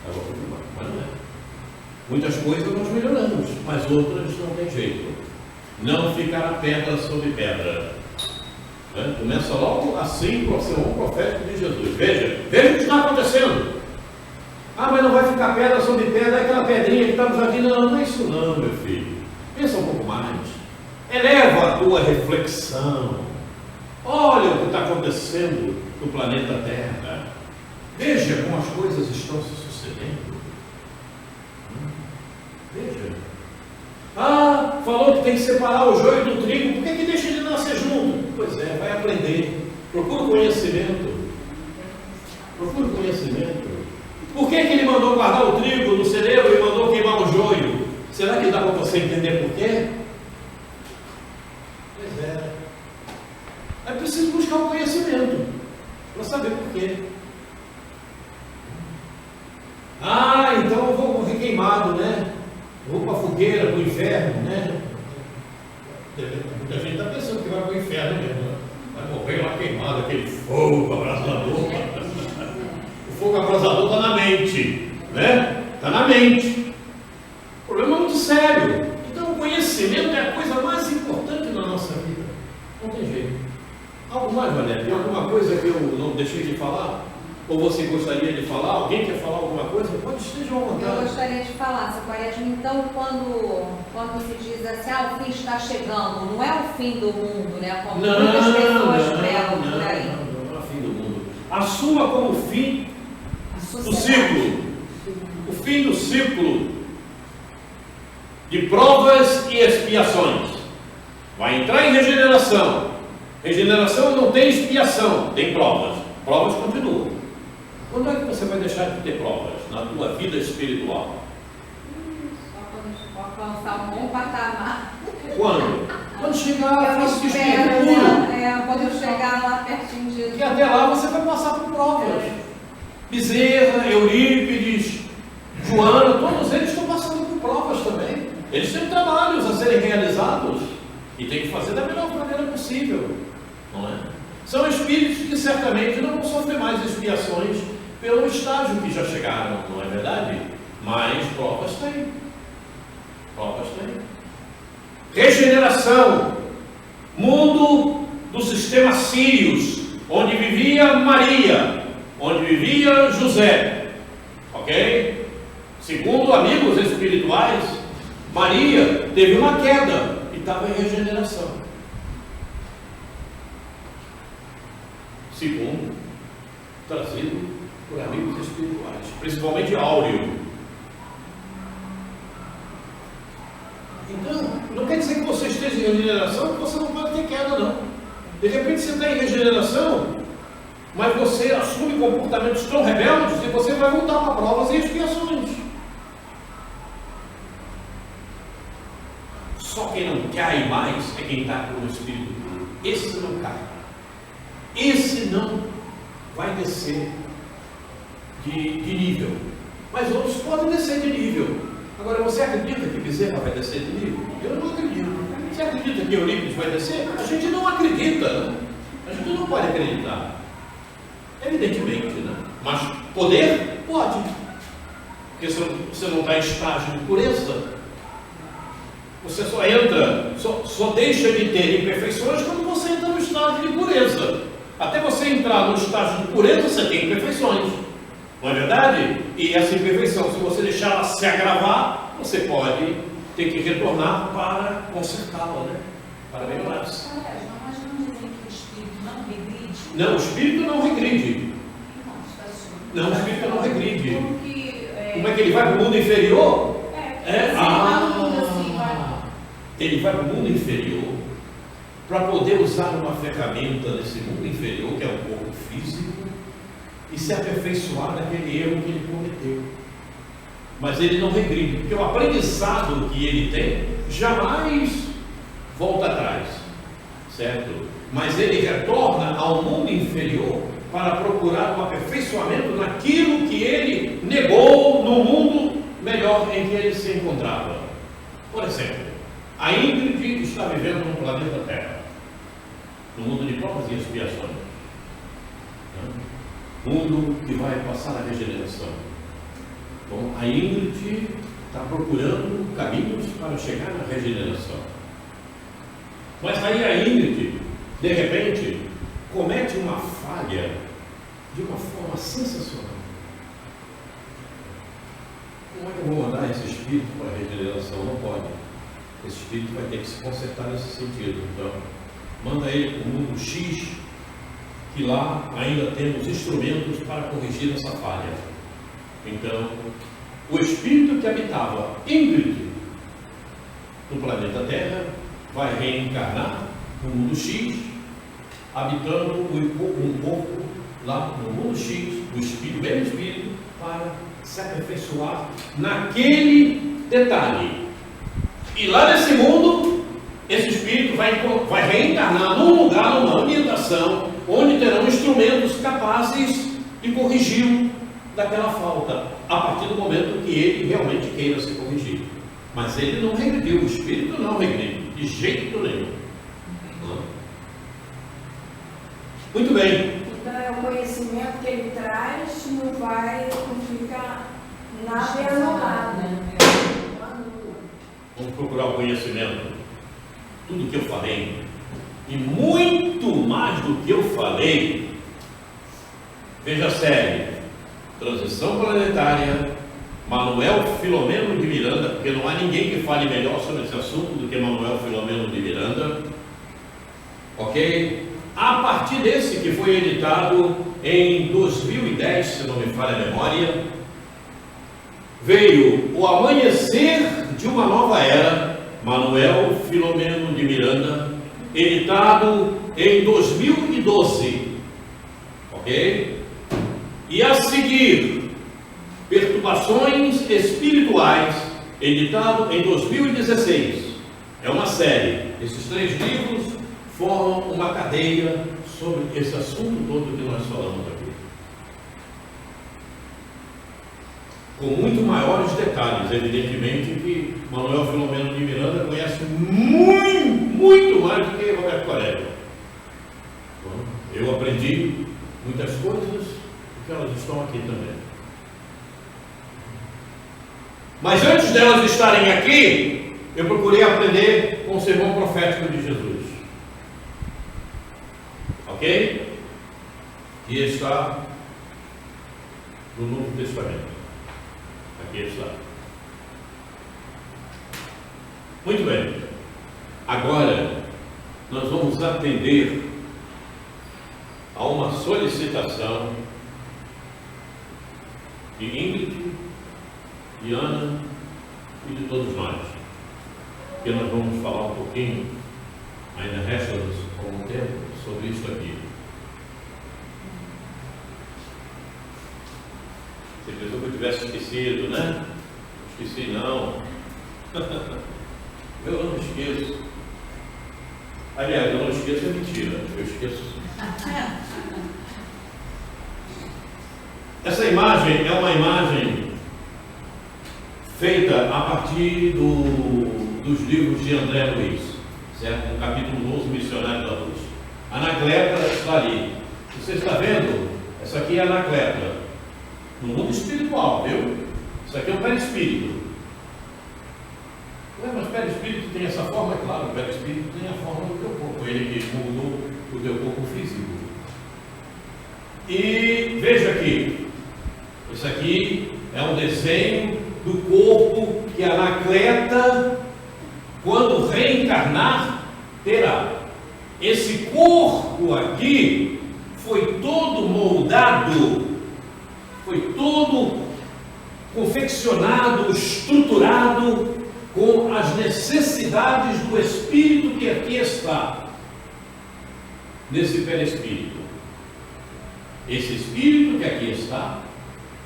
Estava problemático, mas não é. Muitas coisas nós melhoramos, mas outras não tem jeito. Não ficará pedra sobre pedra. Né? Começa logo assim para o sermão profético de Jesus. Veja o que está acontecendo. Ah, mas não vai ficar pedra sobre pedra, é aquela pedrinha que estamos aqui. Não, não é isso não, meu filho. Pensa um pouco mais. Eleva a tua reflexão. Olha o que está acontecendo no planeta Terra. Veja como as coisas estão se sucedendo. Veja. Ah, falou que tem que separar o joio do trigo. Por que deixa ele nascer junto? Pois é, vai aprender. Procura conhecimento. Procura conhecimento. Por que ele mandou guardar o trigo no celeiro e mandou queimar o joio? Será que dá para você entender por quê? Pois é. É preciso buscar o conhecimento para saber por quê. Ah, então eu vou morrer queimado, né? Vou para a fogueira, para o inferno, né? Muita gente está pensando que vai para o inferno mesmo, né? Vai morrer lá queimado, aquele fogo abrasador. O fogo abrasador está na mente, né? Está na mente. O problema é muito sério. Então o conhecimento é a coisa mais importante na nossa vida. Não tem jeito. Algo mais, Valéria? Tem alguma coisa que eu não deixei de falar? Ou você gostaria de falar? Alguém quer falar alguma coisa? Pode esteja à vontade. Eu gostaria de falar, seu Quaresma, então quando se diz assim, o fim está chegando, não é o fim do mundo, né? Como muitas pessoas pregam por aí. Não é o fim do mundo. Assuma como o fim do ciclo. O fim do ciclo de provas e expiações. Vai entrar em regeneração. Regeneração não tem expiação, tem provas. Provas continuam. Quando é que você vai deixar de ter provas na tua vida espiritual? Só quando alcançar um bom patamar. Quando? Quando chegar a face do Espírito puro. Quando chegar lá pertinho de Jesus. E até lá você vai passar por provas. Bezerra, Eurípides, Joana, todos eles estão passando por provas também. Eles têm trabalhos a serem realizados e tem que fazer da melhor maneira possível. Não é? São espíritos que certamente não vão sofrer mais expiações pelo estágio que já chegaram, não é verdade? Mas provas tem. Provas tem. Regeneração. Mundo do sistema Sírios, onde vivia Maria, onde vivia José. Ok? Segundo amigos espirituais, Maria teve uma queda e estava em regeneração. Segundo, trazido por amigos espirituais, principalmente Áureo. Então, não quer dizer que você esteja em regeneração que você não pode ter queda, não. De repente você está em regeneração, mas você assume comportamentos tão rebeldes e você vai voltar para provas e expiações. Só quem não cai mais é quem está com o Espírito puro. Esse não cai. Esse não vai descer de nível. Mas outros podem descer de nível. Agora, você acredita que Bezerra vai descer de nível? Eu não acredito. Você acredita que Eurípides vai descer? A gente não acredita, né? A gente não pode acreditar. Evidentemente, né? Mas poder? Pode. Porque você não está em estágio de pureza. Você só entra, só deixa de ter imperfeições quando você entra no estágio de pureza. Até você entrar no estágio de pureza, você tem imperfeições. Não é verdade? E essa imperfeição, se você deixar ela se agravar, você pode ter que retornar para consertá-la, né? Para melhorar-se. Mas não dizem que o espírito não regride? Não, o espírito não regride. Não, o espírito não regride. Como é que ele vai para o mundo inferior? ele vai para o mundo inferior para poder usar uma ferramenta desse mundo inferior, que é o corpo físico, e se aperfeiçoar daquele erro que ele cometeu. Mas ele não regride, porque o aprendizado que ele tem jamais volta atrás, certo? Mas ele retorna ao mundo inferior para procurar o aperfeiçoamento naquilo que ele negou no mundo melhor em que ele se encontrava. Por exemplo, a Ingrid está vivendo no planeta Terra, no mundo de provas e expiações, mundo que vai passar a regeneração. Bom, a Ingrid está procurando caminhos para chegar na regeneração. Mas aí a Ingrid, de repente, comete uma falha de uma forma sensacional. Como é que eu vou mandar esse espírito para a regeneração? Não pode. Esse espírito vai ter que se consertar nesse sentido. Então, manda ele para o mundo X, que lá ainda temos instrumentos para corrigir essa falha. Então, o espírito que habitava Ingrid no planeta Terra vai reencarnar no mundo X, habitando um corpo lá no mundo X, o espírito, bem espírito, para se aperfeiçoar naquele detalhe. E lá nesse mundo, esse espírito vai reencarnar num lugar, numa ambientação, onde terão instrumentos capazes de corrigi-lo daquela falta, a partir do momento que ele realmente queira se corrigir. Mas ele não regrediu, o espírito não regrediu, de jeito nenhum. Muito bem. Então é o conhecimento que ele traz, não fica nada anulado. Vamos procurar o conhecimento. Tudo que eu falei, e muito mais do que eu falei. Veja a série Transição Planetária, Manuel Filomeno de Miranda, porque não há ninguém que fale melhor sobre esse assunto do que Manuel Filomeno de Miranda, ok? A partir desse, que foi editado em 2010, se não me falha a memória, veio O Amanhecer de uma Nova Era, Manuel Filomeno de Miranda, editado em 2012, ok? E a seguir, Perturbações Espirituais, editado em 2016. É uma série. Esses 3 livros formam uma cadeia sobre esse assunto todo que nós falamos aqui, com muito maiores detalhes. Evidentemente que Manuel Filomeno de Miranda conhece muito mais do que Roberto Corelli. Eu aprendi muitas coisas, porque elas estão aqui também. Mas antes delas estarem aqui, eu procurei aprender com o sermão profético de Jesus. Ok? Que está no Novo Testamento. Aqui está. Muito bem. Agora, nós vamos atender a uma solicitação de Ingrid, de Ana e de todos nós. Que nós vamos falar um pouquinho, ainda resta-nos algum tempo, sobre isso aqui. Você pensou que eu tivesse esquecido, né? Esqueci não. Eu não esqueço. Aliás, eu não esqueço é mentira. Eu esqueço. Essa imagem é uma imagem feita a partir dos livros de André Luiz, certo? No capítulo 12, Missionário da Luz. Anacleto está ali. Você está vendo? Essa aqui é a Anacleto. No mundo espiritual, viu? Isso aqui é um perispírito. Ué, mas o perispírito tem essa forma? É claro, o perispírito tem a forma do teu corpo. Ele que mudou o teu corpo físico. E veja aqui. Isso aqui é um desenho do corpo que a Anacleta, quando reencarnar, terá. Esse corpo aqui foi todo moldado, foi todo confeccionado, estruturado com as necessidades do espírito que aqui está, nesse perispírito. Esse espírito que aqui está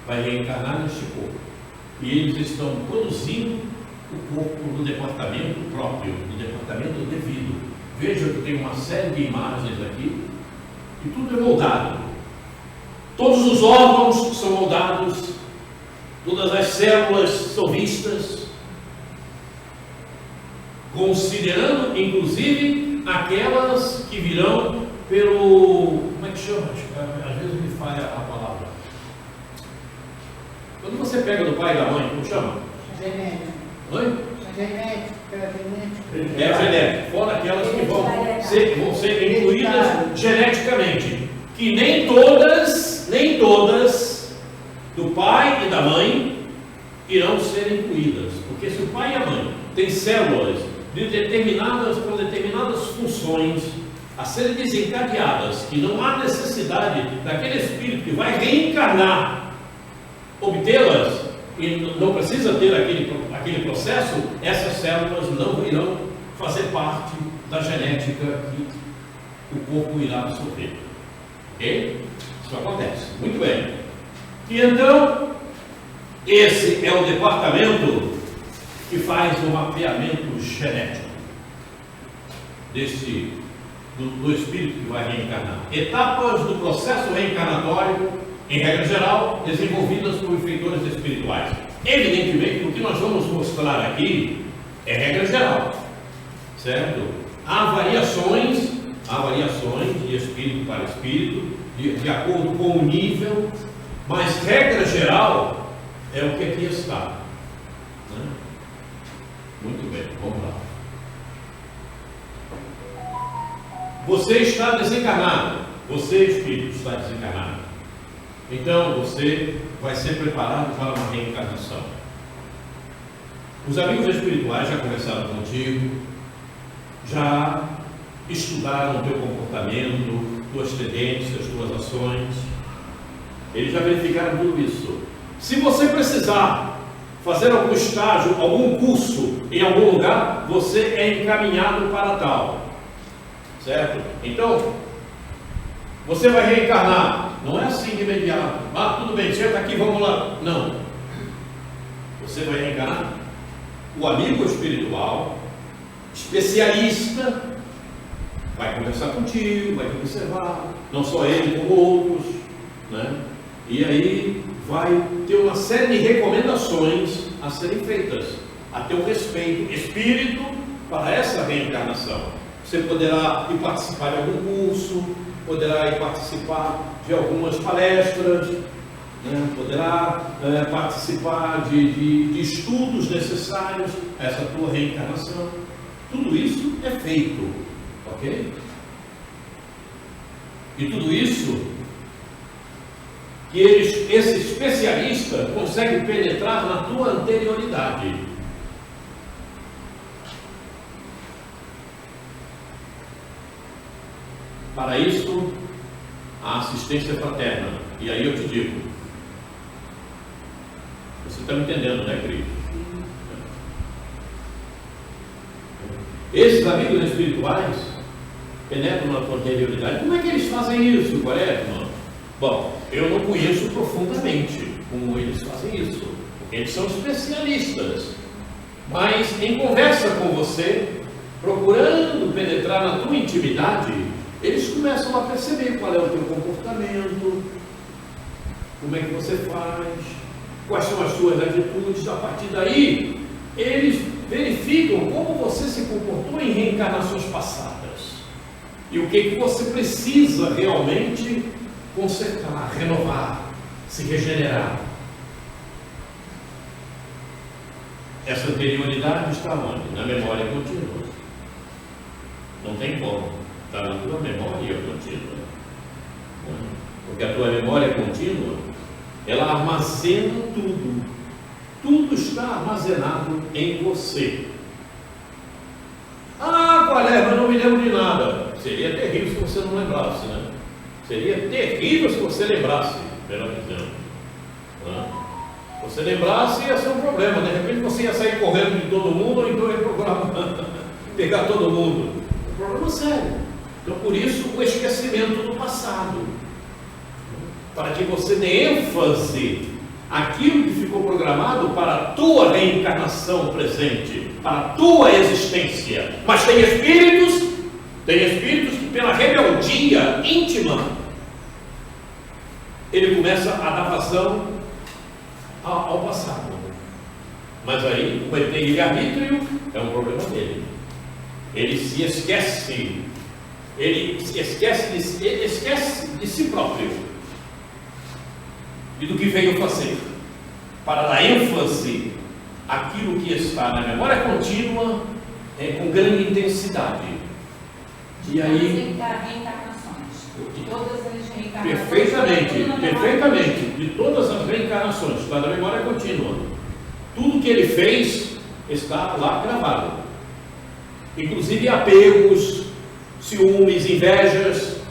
vai reencarnar neste corpo. E eles estão produzindo o corpo no departamento próprio, no departamento devido. Veja que tem uma série de imagens aqui, e tudo é moldado. Todos os órgãos são moldados, todas as células são vistas, considerando inclusive aquelas que virão pelo, como é que chama? Às vezes me falha a palavra. Quando você pega do pai e da mãe, como chama? Genético. Oi? Genético, genético. É genético, fora aquelas que vão ser incluídas geneticamente, que nem todas do pai e da mãe irão ser incluídas, porque se o pai e a mãe têm células com determinadas funções a serem desencadeadas, que não há necessidade daquele espírito que vai reencarnar obtê-las, e não precisa ter aquele processo, essas células não irão fazer parte da genética que o corpo irá absorver. Ok? Isso acontece. Muito bem. E então, esse é o departamento que faz o mapeamento genético do espírito que vai reencarnar. Etapas do processo reencarnatório, em regra geral, desenvolvidas por benfeitores espirituais. Evidentemente, o que nós vamos mostrar aqui é regra geral, certo? Há variações de espírito para espírito, de acordo com o nível, mas regra geral é o que aqui está. Né? Muito bem, vamos lá. Você está desencarnado, você, espírito, está desencarnado. Então você vai ser preparado para uma reencarnação. Os amigos espirituais já conversaram contigo, já estudaram o teu comportamento, tuas tendências, tuas ações. Eles já verificaram tudo isso. Se você precisar fazer algum estágio, algum curso em algum lugar, você é encaminhado para tal. Certo? Então, você vai reencarnar. Não é assim de imediato. Ah, tudo bem, chega aqui, vamos lá. Não. Você vai reencarnar. O amigo espiritual, especialista, vai conversar contigo, vai te observar. Não só ele, como outros. Né? E aí vai ter uma série de recomendações a serem feitas, a teu respeito, espírito, para essa reencarnação. Você poderá ir participar de algum curso, poderá ir participar de algumas palestras, né? Poderá participar de estudos necessários a essa tua reencarnação. Tudo isso é feito, ok? E tudo isso que esse especialista consegue penetrar na tua anterioridade. Para isso, a assistência fraterna. E aí eu te digo, você está me entendendo, né, Cris? Esses amigos espirituais penetram na tua anterioridade. Como é que eles fazem isso, Quaresma? Bom, eu não conheço profundamente como eles fazem isso, porque eles são especialistas. Mas em conversa com você, procurando penetrar na tua intimidade, eles começam a perceber qual é o teu comportamento, como é que você faz, quais são as suas atitudes. A partir daí, eles verificam como você se comportou em reencarnações passadas e o que você precisa realmente consertar, renovar, se regenerar. Essa anterioridade está onde? Na memória contínua. Não tem como. Está na tua memória contínua. Porque a tua memória contínua, ela armazena tudo. Tudo está armazenado em você. Ah, Quaresma, eu não me lembro de nada. Seria terrível se você não lembrasse, né? Seria terrível se você lembrasse, melhor dizendo. Você lembrasse, ia ser um problema. De repente você ia sair correndo de todo mundo, ou então ia procurar pegar todo mundo. Um problema sério. Então, por isso, o esquecimento do passado. Para que você dê ênfase àquilo que ficou programado para a tua reencarnação presente, para a tua existência. Mas tem espíritos que pela rebeldia íntima, ele começa a dar vazão ao passado. Mas aí, o livre-arbítrio é um problema dele. Ele se esquece. Ele esquece de si próprio e do que veio fazer, para dar ênfase àquilo que está na memória contínua, com grande intensidade. E aí, reencarnações. Todas as reencarnações. Perfeitamente. De todas as reencarnações, está na memória contínua. Tudo que ele fez está lá gravado. Inclusive apegos, ciúmes, invejas,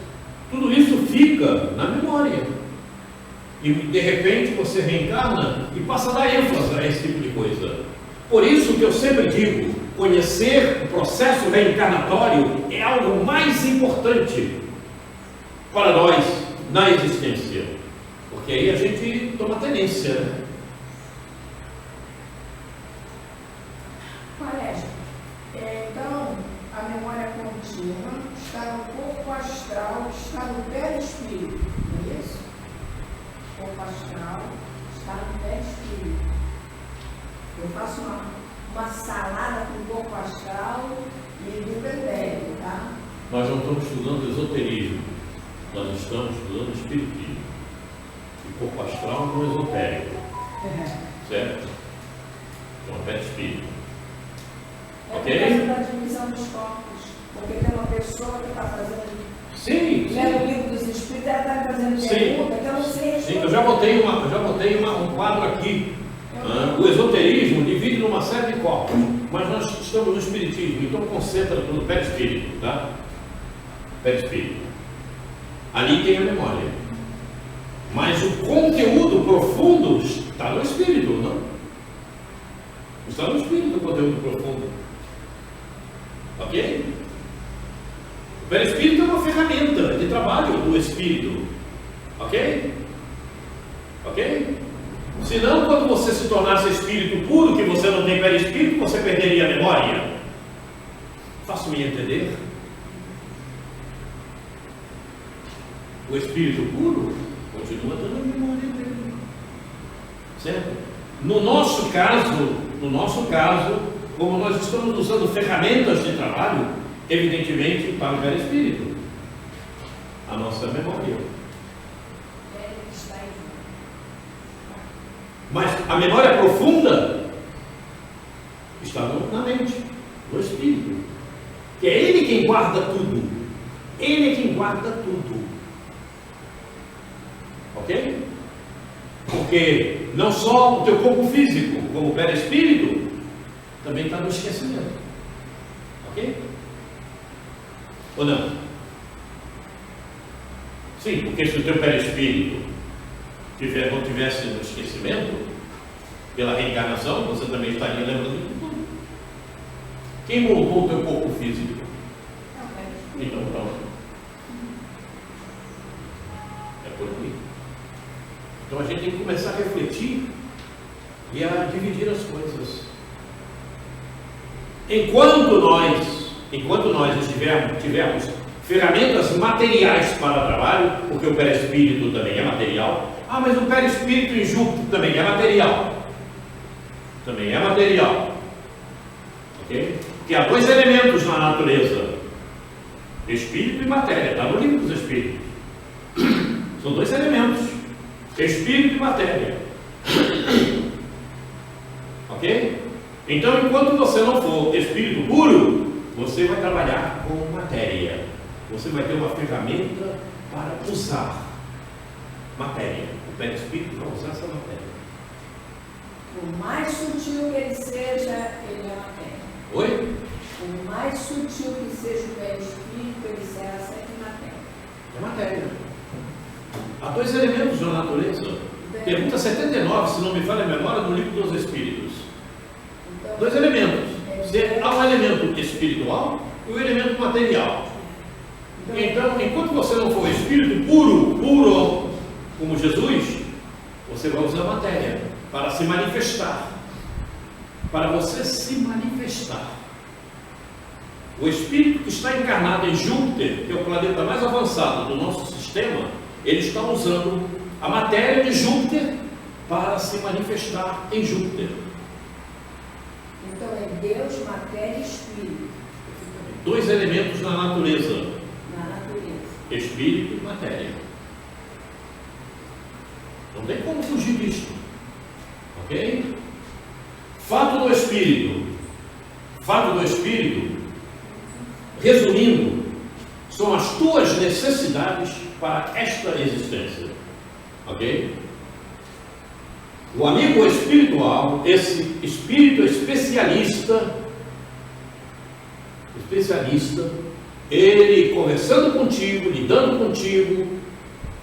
tudo isso fica na memória. E de repente você reencarna e passa a dar ênfase a esse tipo de coisa. Por isso que eu sempre digo, conhecer o processo reencarnatório é algo mais importante para nós na existência. Porque aí a gente toma tenência, né? Então, a memória contínua está no corpo astral, está no perispírito, não é isso? O corpo astral está no perispírito. Eu faço uma salada com o corpo astral e do pretérito, tá? Nós não estamos estudando esoterismo, nós estamos estudando espiritismo. O corpo astral não é esotérico, certo? Então, é perispírito. É por causa da divisão dos corpos, porque tem uma pessoa que está fazendo. Sim. Lendo o livro dos Espíritos, ela está fazendo pergunta que eu não sei responder. Sim, eu já botei um quadro aqui. O esoterismo divide numa série de corpos, mas nós estamos no espiritismo, então concentra no perispírito, tá? Perispírito. Ali tem a memória. Mas o conteúdo profundo está no espírito, não? Está no espírito o conteúdo profundo. Ok? O perispírito é uma ferramenta de trabalho do espírito. Ok? Ok? Senão, quando você se tornasse espírito puro, que você não tem perispírito, você perderia a memória. Faço-me entender? O espírito puro continua dando a memória dele. Certo? No nosso caso, como nós estamos usando ferramentas de trabalho, evidentemente para o perispírito, a nossa memória. Mas a memória profunda está na mente, no espírito, que é ele quem guarda tudo. Ele é quem guarda tudo. Ok? Porque não só o teu corpo físico, como o perispírito, também está no esquecimento. Ok? Ou não? Sim, porque se o teu perispírito não tivesse no esquecimento, pela reencarnação, você também estaria lembrando de tudo. Quem montou o teu corpo físico? Então, pronto. É por aí. Então a gente tem que começar a refletir e a dividir as coisas. Enquanto nós tivermos ferramentas materiais para o trabalho, porque o perispírito também é material. Ah, mas o perispírito em Júpiter também é material. Também é material. Ok? Porque há dois elementos na natureza: espírito e matéria. Está no livro dos espíritos. São dois elementos: espírito e matéria. Ok? Então, enquanto você não for espírito puro, você vai trabalhar com matéria. Você vai ter uma ferramenta para usar matéria. O perispírito vai usar essa matéria. Por mais sutil que ele seja, ele é matéria. Oi? Por mais sutil que seja o perispírito, ele será sempre matéria. É matéria. Há dois elementos na natureza: Pergunta 79, se não me falha a memória, no livro dos Espíritos. Então, 2 elementos. Há um elemento espiritual e um elemento material. Então, enquanto você não for espírito puro, como Jesus, você vai usar a matéria para se manifestar. Para você se manifestar. O espírito que está encarnado em Júpiter, que é o planeta mais avançado do nosso sistema, ele está usando a matéria de Júpiter para se manifestar em Júpiter. Então é Deus, matéria e espírito. 2 elementos na natureza: Na natureza. espírito e matéria. Não tem como fugir disso. Ok? Fato do espírito. Fato do espírito, resumindo, são as tuas necessidades para esta existência. Ok? O amigo espiritual, esse espírito especialista, ele conversando contigo, lidando contigo,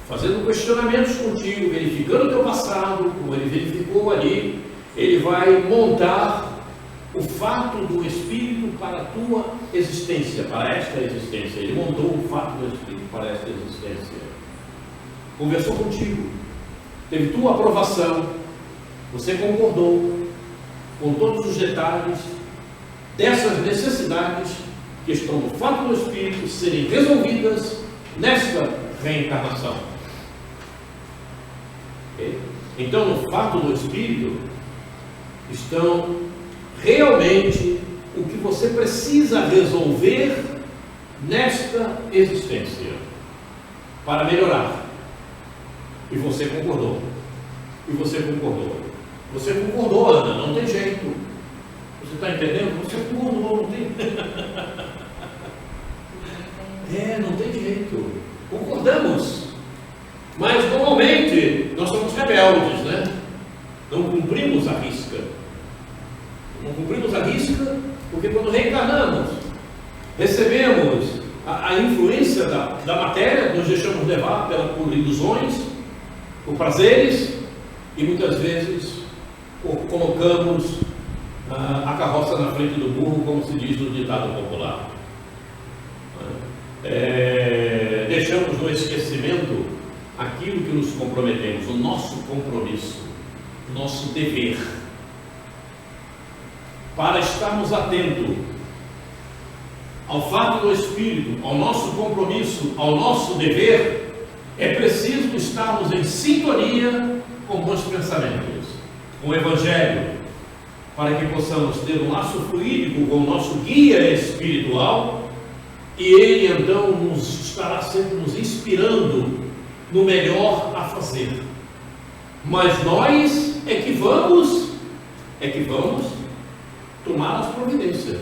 fazendo questionamentos contigo, verificando o teu passado, como ele verificou ali, ele vai montar o fato do espírito para a tua existência, para esta existência. Ele montou o fato do espírito para esta existência. Conversou contigo, teve tua aprovação, você concordou com todos os detalhes dessas necessidades que estão no fato do espírito serem resolvidas nesta reencarnação. Okay? Então, no fato do espírito estão realmente o que você precisa resolver nesta existência para melhorar. E você concordou. Você concordou, Ana, não tem jeito. Você está entendendo? Você concordou, não tem. Não tem jeito. Concordamos. Mas normalmente nós somos rebeldes, né? Não cumprimos a risca. Porque quando reencarnamos, recebemos a influência da matéria, nos deixamos levar por ilusões, por prazeres, e muitas vezes colocamos a carroça na frente do burro, como se diz no ditado popular. Deixamos no esquecimento aquilo que nos comprometemos, o nosso compromisso, o nosso dever. Para estarmos atentos ao fato do espírito, ao nosso compromisso, ao nosso dever, é preciso estarmos em sintonia com bons pensamentos, com o Evangelho, para que possamos ter um laço fluídico com o nosso guia espiritual, e ele então nos estará sempre nos inspirando no melhor a fazer. Mas nós é que vamos tomar as providências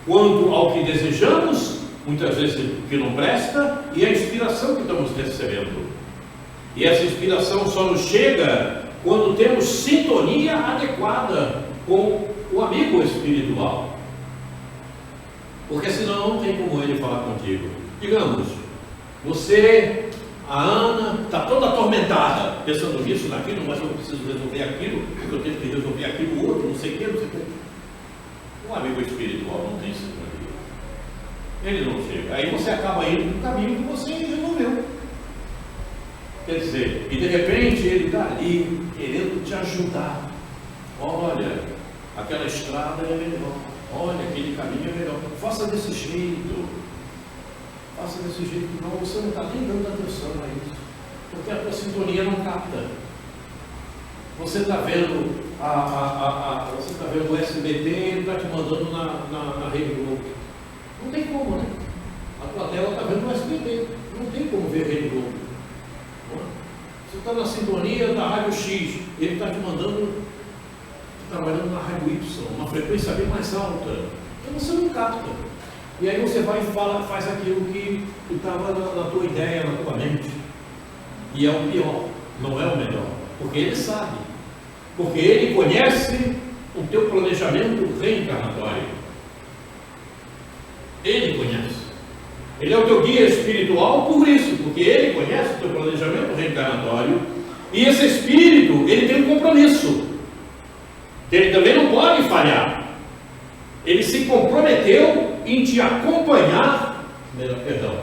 quanto ao que desejamos, muitas vezes que não presta, e a inspiração que estamos recebendo. E essa inspiração só nos chega quando temos sintonia adequada com o amigo espiritual, porque senão não tem como ele falar contigo. Digamos, você, a Ana, está toda atormentada, pensando nisso, naquilo, mas eu preciso resolver aquilo, porque eu tenho que resolver aquilo outro, não sei o que, não sei o que. O amigo espiritual não tem sintonia. Ele não chega. Aí você acaba indo no caminho que você resolveu. Quer dizer, e de repente ele está ali, querendo te ajudar. Olha, aquela estrada é melhor. Olha, aquele caminho é melhor. Faça desse jeito. Não, você não está nem dando atenção a isso, porque a tua sintonia não capta. Você está vendo você está vendo o SBT, ele está te mandando na Rede Globo. Não tem como, né? A tua tela está vendo o SBT, não tem como ver a Rede Globo. Você está na sintonia da rádio X, ele está te mandando, trabalhando na rádio Y, uma frequência bem mais alta. Então você não capta. E aí você vai e faz aquilo que estava na tua ideia, na tua mente. E é o pior, não é o melhor. Porque ele sabe. Porque ele conhece o teu planejamento reencarnatório. Ele conhece. Ele é o teu guia espiritual por isso, porque ele conhece o teu planejamento reencarnatório E esse espírito, ele tem um compromisso. Ele também não pode falhar. Ele se comprometeu em te acompanhar. Perdão.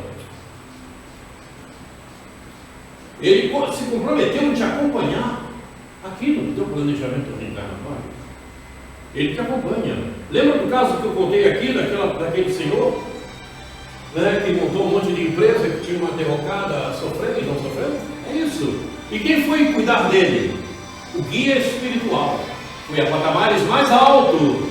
Ele se comprometeu em te acompanhar aqui no teu planejamento reencarnatório. Ele te acompanha. Lembra do caso que eu contei aqui daquele senhor, né, que montou um monte de empresa, que tinha uma derrocada sofrendo e não sofrendo? É isso. E quem foi cuidar dele? O guia espiritual. Foi a patamares mais altos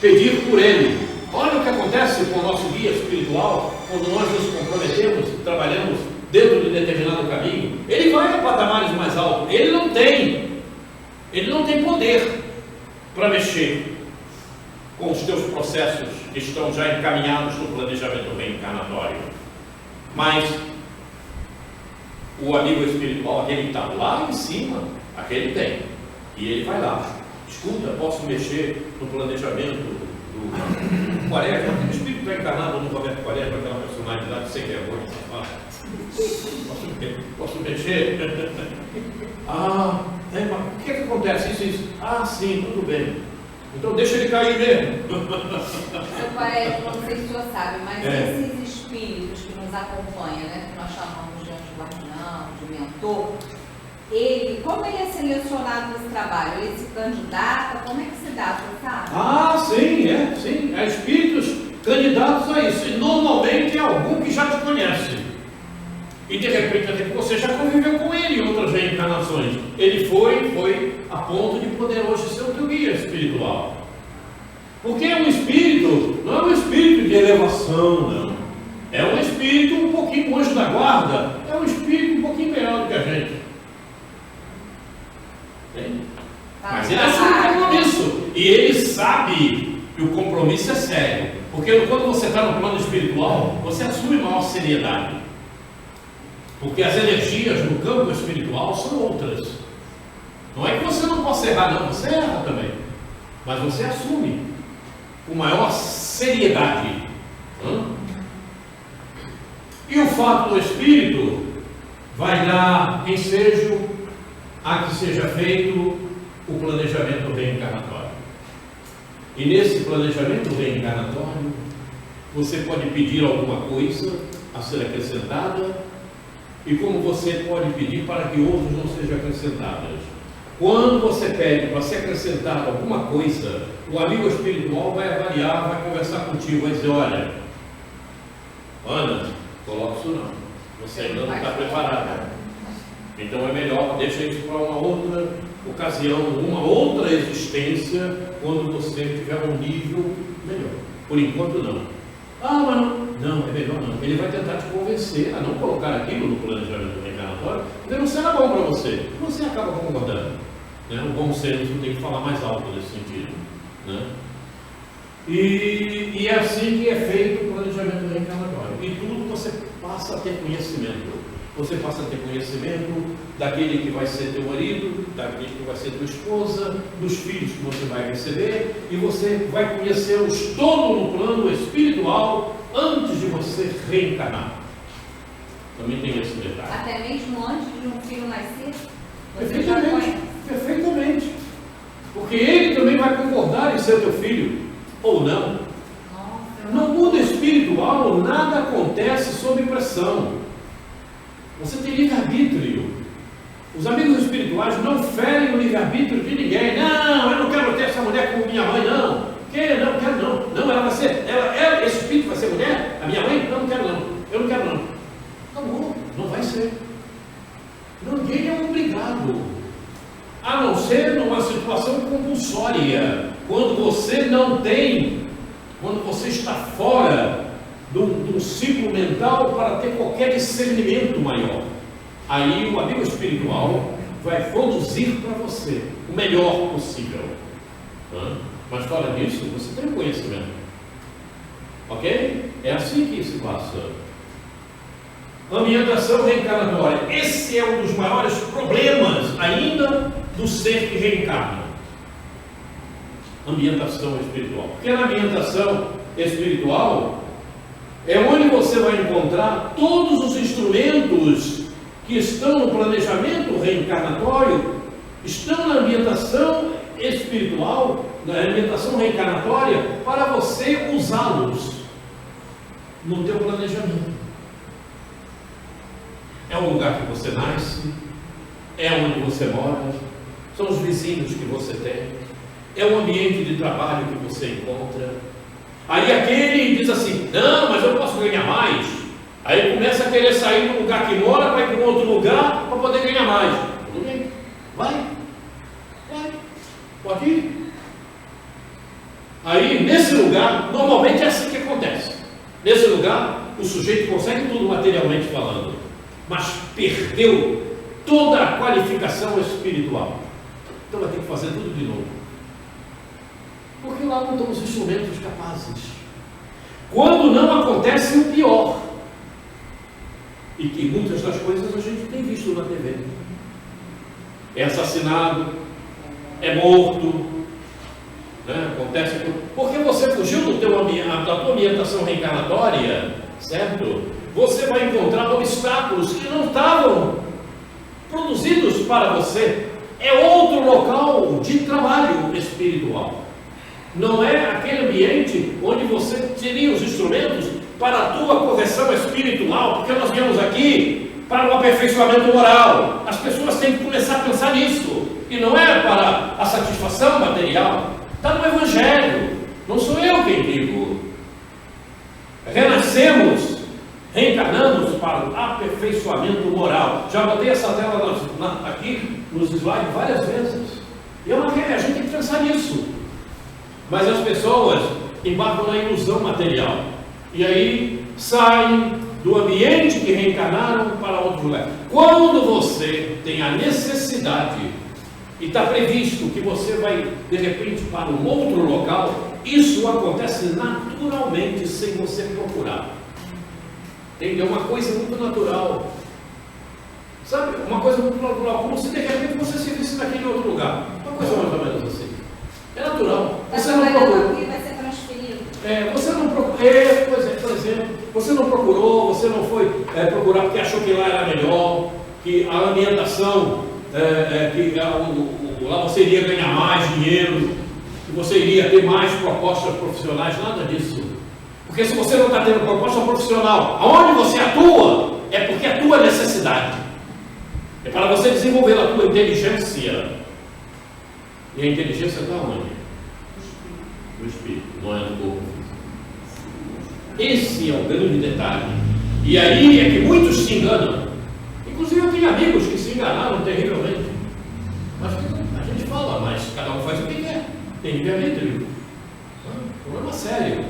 pedir por ele. Olha o que acontece com o nosso guia espiritual quando nós nos comprometemos e trabalhamos dentro de determinado caminho. Ele vai a patamares mais altos. Ele não tem poder para mexer com os teus processos que estão já encaminhados no planejamento reencarnatório. Mas o amigo espiritual, aquele que está lá em cima, aquele tem. E ele vai lá. Escuta, posso mexer no planejamento do Quaresma? O espírito está encarnado no Roberto Quaresma, aquela personalidade sem vergonha. Posso mexer? Mas o que acontece? Isso. Sim, tudo bem. Então deixa ele cair mesmo. Seu Quaresma, não sei se o senhor sabe, mas esses espíritos que nos acompanham, né, que nós chamamos de anjo guardião, de mentor, como ele é selecionado nesse trabalho? Ele se candidata? Como é que se dá, você sabe? Sim. Há espíritos candidatos a isso. E normalmente é algum que já te conhece. E de repente até que você já conviveu com ele em outras reencarnações. Ele foi a ponto de poder hoje ser o teu guia espiritual. Porque é um espírito, não é um espírito de elevação, não. É um espírito um pouquinho anjo da guarda. É um espírito um pouquinho melhor do que a gente. Entende? Mas ele assume o compromisso. E ele sabe que o compromisso é sério. Porque quando você está no plano espiritual, você assume maior seriedade. Porque as energias no campo espiritual são outras. Não é que você não possa errar, não. Você erra também. Mas você assume com maior seriedade. E o fato do espírito vai dar ensejo a que seja feito o planejamento reencarnatório. E nesse planejamento reencarnatório, você pode pedir alguma coisa a ser acrescentada, e como você pode pedir para que outros não sejam acrescentadas. Quando você pede para ser acrescentada alguma coisa, o amigo espiritual vai avaliar, vai conversar contigo, vai dizer: olha, Ana, coloca isso não, você ainda não está preparada. Então é melhor, deixa isso para uma outra ocasião, uma outra existência, quando você tiver um nível melhor. Por enquanto não. Mas não, é melhor não. Ele vai tentar te convencer a não colocar aquilo no planejamento reencarnatório, porque não será bom para você. Você acaba concordando. Né? O bom senso tem que falar mais alto nesse sentido. Né? E é assim que é feito o planejamento reencarnatório. E tudo você passa a ter conhecimento. Você passa a ter conhecimento daquele que vai ser teu marido, daquele que vai ser tua esposa, dos filhos que você vai receber, e você vai conhecê-los todo no plano espiritual antes de você reencarnar. Também tem esse detalhe. Até mesmo antes de um filho nascer? Perfeitamente. Porque ele também vai concordar em ser teu filho, ou não. No mundo espiritual, nada acontece sob pressão. Você tem livre-arbítrio. Os amigos espirituais não ferem o livre-arbítrio de ninguém. Não, eu não quero ter essa mulher como minha mãe, não. Não, quero não. Não, ela vai ser, esse espírito vai ser mulher? A minha mãe? Não, não quero não. Eu não quero não. Acabou, não vai ser. Ninguém é obrigado. A não ser numa situação compulsória. Quando você não tem, quando você está fora de um ciclo mental para ter qualquer discernimento maior. Aí o amigo espiritual vai produzir para você o melhor possível. Mas fora disso, você tem conhecimento. Ok? É assim que se passa. Ambientação reencarnatória. Esse é um dos maiores problemas ainda do ser que reencarna. Ambientação espiritual. Porque na ambientação espiritual é onde você vai encontrar todos os instrumentos que estão no planejamento reencarnatório estão na ambientação espiritual, na ambientação reencarnatória, para você usá-los no teu planejamento. É o lugar que você nasce, é onde você mora, são os vizinhos que você tem, é o ambiente de trabalho que você encontra. Aí aquele diz assim: não, mas eu posso ganhar mais. Aí começa a querer sair do lugar que mora para ir para outro lugar para poder ganhar mais. Tudo bem, vai, pode ir. Aí nesse lugar, normalmente é assim que acontece. Nesse lugar, o sujeito consegue tudo materialmente falando, mas perdeu toda a qualificação espiritual. Então vai ter que fazer tudo de novo. Porque lá não estão os instrumentos capazes. Quando não acontece o pior, e que muitas das coisas a gente tem visto na TV, é assassinado, é morto, né? Acontece porque você fugiu da tua ambientação reencarnatória, certo? Você vai encontrar obstáculos que não estavam produzidos para você. É outro local de trabalho espiritual. Não é aquele ambiente onde você teria os instrumentos para a tua correção espiritual, porque nós viemos aqui para o aperfeiçoamento moral. As pessoas têm que começar a pensar nisso, e não é para a satisfação material. Está no Evangelho, não sou eu quem digo. Renascemos, reencarnamos para o aperfeiçoamento moral. Já botei essa tela aqui nos slides várias vezes. E a gente tem que pensar nisso. Mas as pessoas embarcam na ilusão material. E aí saem do ambiente que reencarnaram para outro lugar. Quando você tem a necessidade e está previsto que você vai de repente para um outro local, isso acontece naturalmente sem você procurar. Entendeu? Uma coisa muito natural. Sabe? Uma coisa muito natural. Como se de repente você se visse naquele outro lugar. Uma coisa mais ou menos assim. É natural. Você não procurou. Vai ser transferido. Você não procurou. Por exemplo, você não procurou, você não foi procurar porque achou que lá era melhor, que a ambientação, lá você iria ganhar mais dinheiro, que você iria ter mais propostas profissionais, nada disso. Porque se você não está tendo proposta profissional, aonde você atua, é porque é a tua necessidade. É para você desenvolver a tua inteligência. E a inteligência está onde? No espírito, não é no corpo físico. Esse é o grande detalhe. E aí é que muitos se enganam. Inclusive eu tenho amigos que se enganaram terrivelmente. Mas a gente fala, mas cada um faz o que quer. Tem livre-arbítrio. Problema sério.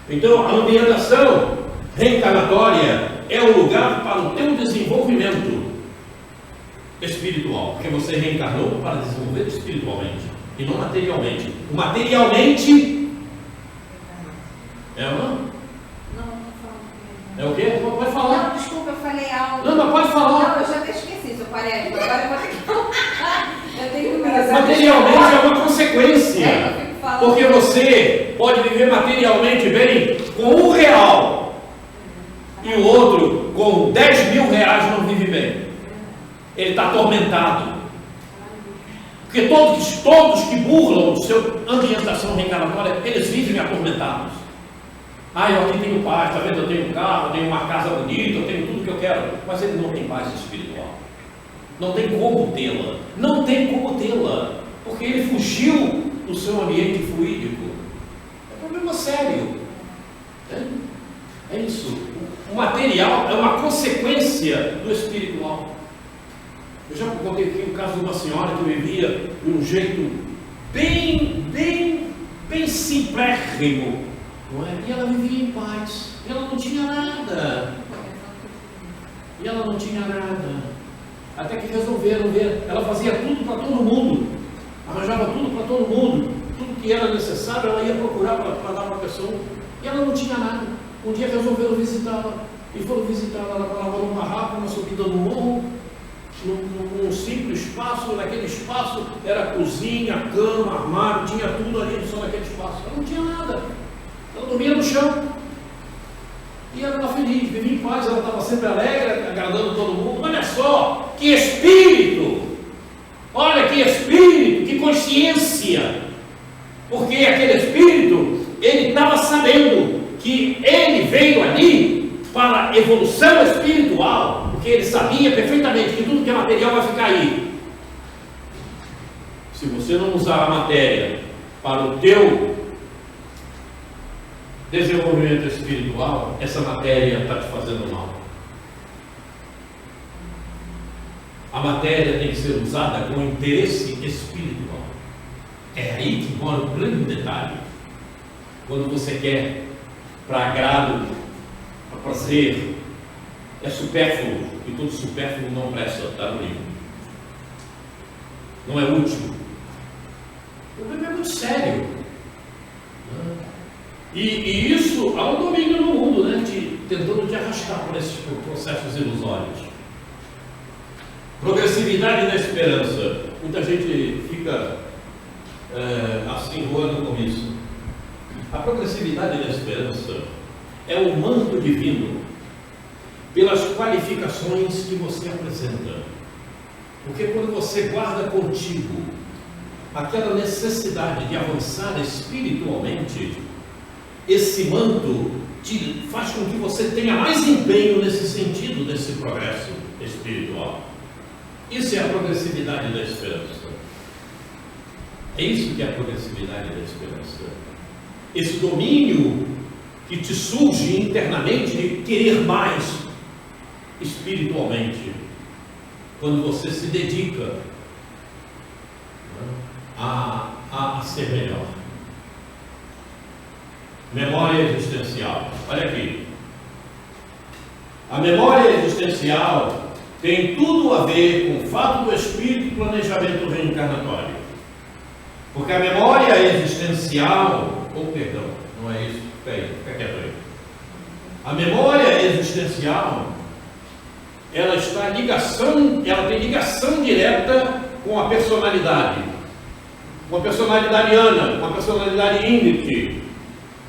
Então a ambientação reencarnatória é o lugar para o teu desenvolvimento espiritual, porque você reencarnou para desenvolver espiritualmente e não materialmente. O materialmente é ou não? Não, não falando. É o quê? Pode falar. Não, desculpa, eu falei algo. Não, mas pode falar. Não, eu já até esqueci, seu parente. Agora eu vou ter que falar. Eu tenho medo. Materialmente é uma consequência. Eu fico falando. Porque você pode viver materialmente bem com R$1 e o outro com 10 mil reais não vive bem. Ele está atormentado. Porque todos que burlam sua ambientação reencarnatória, eles vivem atormentados. Eu aqui tenho paz, está vendo? Eu tenho um carro, eu tenho uma casa bonita, eu tenho tudo que eu quero. Mas ele não tem paz espiritual. Não tem como tê-la. Não tem como tê-la. Porque ele fugiu do seu ambiente fluídico. É um problema sério. É isso. O material é uma consequência do espiritual. Eu já contei aqui o caso de uma senhora que vivia de um jeito bem simplérrimo, não é? E ela vivia em paz. E ela não tinha nada. Até que resolveram ver. Ela fazia tudo para todo mundo. Arranjava tudo para todo mundo. Tudo que era necessário, ela ia procurar para dar para a pessoa. E ela não tinha nada. Um dia resolveram visitá-la. E foram visitá-la. Ela morava num barraco, uma subida no morro. Num simples espaço, naquele espaço era cozinha, cama, armário, tinha tudo ali só naquele espaço. Ela não tinha nada, ela dormia no chão e ela estava feliz, vivia em paz, ela estava sempre alegre, agradando todo mundo. Olha só que espírito céu espiritual, porque ele sabia perfeitamente que tudo que é material vai ficar aí. Se você não usar a matéria para o teu desenvolvimento espiritual, essa matéria está te fazendo mal. A matéria tem que ser usada com interesse espiritual. É aí que mora o grande detalhe. Quando você quer para agrado, para prazer, é supérfluo, e todo supérfluo não presta, está no livro. Não é útil. O problema é muito sério. E isso há um domínio no mundo, né? Tentando te arrastar por esses processos ilusórios. Progressividade da esperança. Muita gente fica assim voando com isso. A progressividade da esperança é o manto divino pelas qualificações que você apresenta. Porque quando você guarda contigo aquela necessidade de avançar espiritualmente, esse manto te faz com que você tenha mais empenho nesse sentido desse progresso espiritual. Isso é a progressividade da esperança. É isso que é a progressividade da esperança. Esse domínio que te surge internamente de querer mais espiritualmente, quando você se dedica a ser melhor. Memória existencial. Olha aqui. A memória existencial tem tudo a ver com o fato do espírito e planejamento reencarnatório. Porque a memória existencial, perdão, não é isso, fica quieto aí. A memória existencial, ela tem ligação direta com a personalidade. Com a personalidade Ana, com a personalidade Ingrid,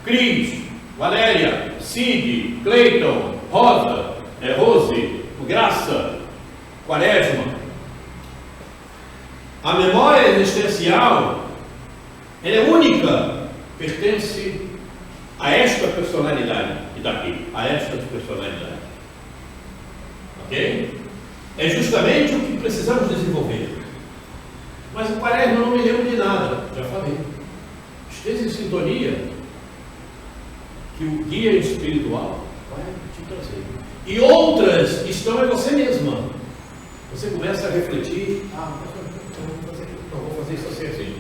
Cris, Valéria, Cid, Cleiton, Rosa, Rose, Graça, Quaresma. A memória existencial, ela é única, pertence a esta personalidade, e daqui, a esta personalidade. Ok? É justamente o que precisamos desenvolver. Mas o Quaresma não me lembro de nada, já falei. Esteja em sintonia que o guia espiritual vai te trazer. E outras estão em você mesma. Você começa a refletir, eu vou fazer isso assim.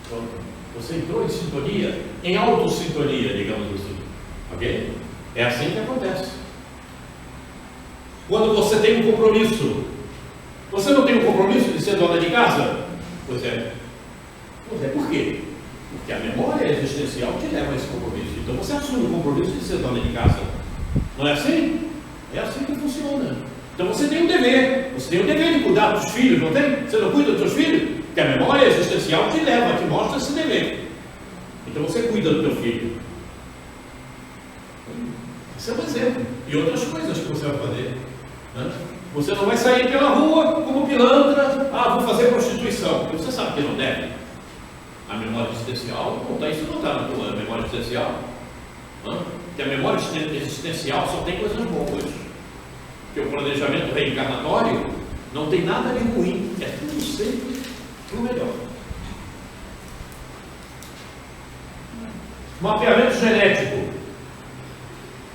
Pronto. Você entrou em sintonia, em autossintonia, digamos assim. Ok? É assim que acontece. Quando você tem um compromisso, você não tem um compromisso de ser dona de casa? Pois é. Por quê? Porque a memória existencial te leva a esse compromisso. Então você assume o compromisso de ser dona de casa. Não é assim? É assim que funciona. Então você tem um dever. Você tem o dever de cuidar dos filhos, não tem? Você não cuida dos seus filhos? Porque a memória existencial te leva, te mostra esse dever. Então você cuida do teu filho. Esse é um exemplo. E outras coisas que você vai fazer. Né? Você não vai sair pela rua como pilantra. Vou fazer prostituição. Porque você sabe que não deve. A memória existencial, isso não está na tua memória existencial. Porque a memória existencial só tem coisas boas. Porque o planejamento reencarnatório não tem nada de ruim. É tudo sempre para o melhor. Mapeamento genético.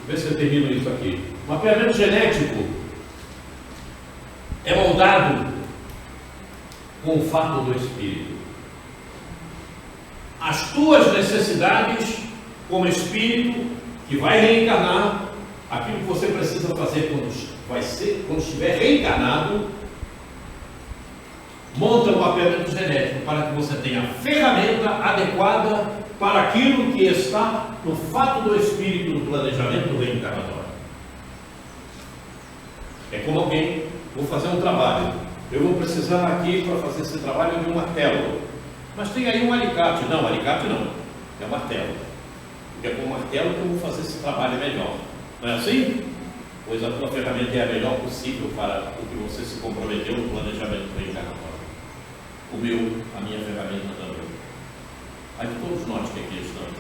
Vê se eu termino isso aqui. Mapeamento genético é moldado com o fato do espírito. As tuas necessidades como espírito que vai reencarnar, aquilo que você precisa fazer quando estiver reencarnado, monta um mapeamento genético para que você tenha a ferramenta adequada para aquilo que está no fato do espírito do planejamento reencarnatório. É como alguém, vou fazer um trabalho, eu vou precisar aqui para fazer esse trabalho de um martelo, mas tem aí um alicate. Não, alicate não, é um martelo, porque é com o martelo que eu vou fazer esse trabalho melhor. Não é assim? Pois a tua ferramenta é a melhor possível para o que você se comprometeu no planejamento reencarnatório. A minha ferramenta também. Aí todos nós que aqui estamos.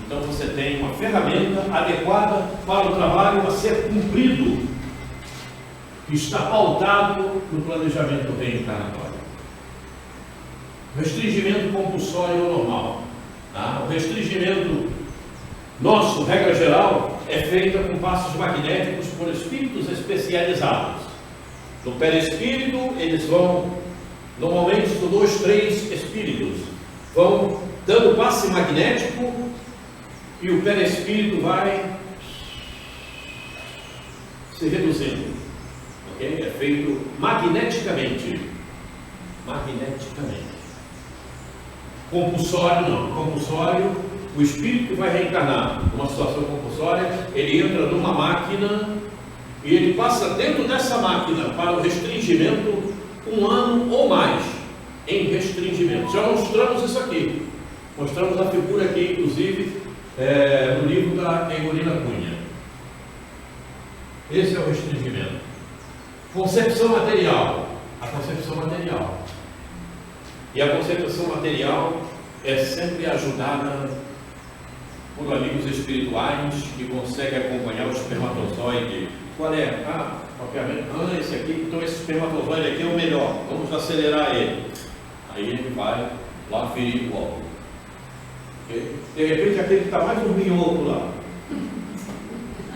Então você tem uma ferramenta adequada para o trabalho a ser cumprido, que está pautado no planejamento reencarnatório. Restringimento compulsório ou normal. Tá? O restringimento nosso, regra geral, é feita com passos magnéticos por espíritos especializados. No perispírito, eles vão, normalmente são 2, 3 espíritos, vão dando passe magnético e o perispírito vai se reduzindo. Okay? É feito magneticamente. Magneticamente. Compulsório não. Compulsório, o espírito que vai reencarnar numa situação compulsória, ele entra numa máquina e ele passa dentro dessa máquina para o restringimento 1 ano ou mais em restringimento. Já mostramos isso aqui. Mostramos a figura aqui, inclusive, no livro da Egolina Cunha. Esse é o restringimento. Concepção material. A concepção material. E a concepção material é sempre ajudada por amigos espirituais que conseguem acompanhar o espermatozoide. Qual é? Obviamente, esse aqui, então esse espermatozoide aqui é o melhor. Vamos acelerar ele. Aí ele vai lá ferir o óvulo. Okay? De repente aquele que está mais um minhoco lá.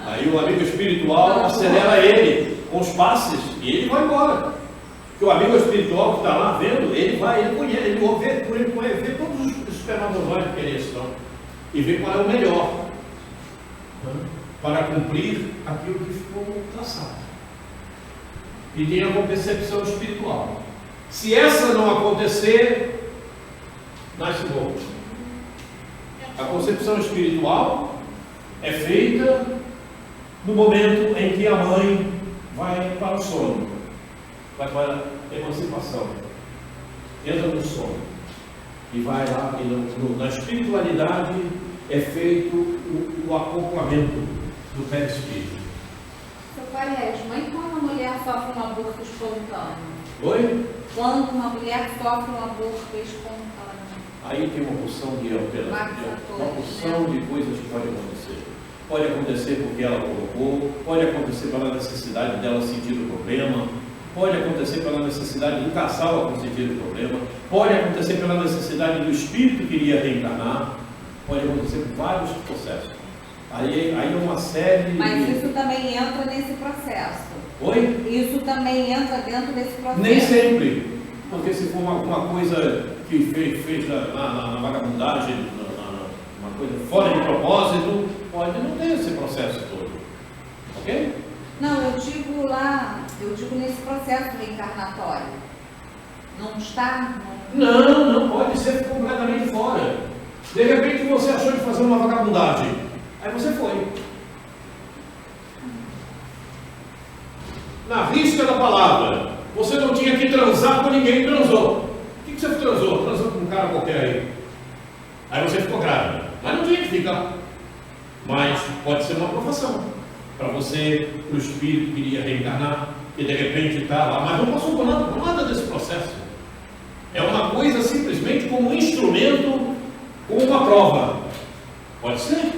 Aí o amigo espiritual acelera ele com os passes e ele vai embora. Porque o amigo espiritual que está lá vendo, ele vê todos os espermatozoides que eles estão e vê qual é o melhor para cumprir aquilo que ficou traçado. E tem a concepção espiritual. Se essa não acontecer, nasce novo. A concepção espiritual é feita no momento em que a mãe vai para o sono, vai para a emancipação, entra no sono e vai lá, e na espiritualidade é feito o acoplamento do perispírito. Seu Quaresma, e quando a mulher sofre um aborto espontâneo? Oi? Quando uma mulher sofre um aborto espontâneo? Aí tem uma porção de alterações, uma porção de coisas que pode acontecer. Pode acontecer porque ela provocou, pode acontecer pela necessidade dela sentir o problema, pode acontecer pela necessidade do casal a sentir o problema, pode acontecer pela necessidade do espírito que iria reencarnar, pode acontecer por vários processos. Aí é uma série. Mas isso também entra nesse processo. Oi? Isso também entra dentro desse processo. Nem sempre. Porque se for uma coisa que fez na vagabundagem, uma coisa fora de propósito, pode não ter esse processo todo. Ok? Não, eu digo nesse processo reencarnatório. Não está? Não pode ser completamente fora. De repente você achou de fazer uma vagabundagem. Aí você foi. Na risca da palavra, você não tinha que transar com ninguém, transou. O que você transou? Transou com um cara qualquer aí. Aí você ficou grávida. Mas não tinha que ficar. Mas pode ser uma profissão. Para você, para o espírito que iria reencarnar, que de repente está lá, mas não passou por nada desse processo. É uma coisa simplesmente como um instrumento, como uma prova. Pode ser?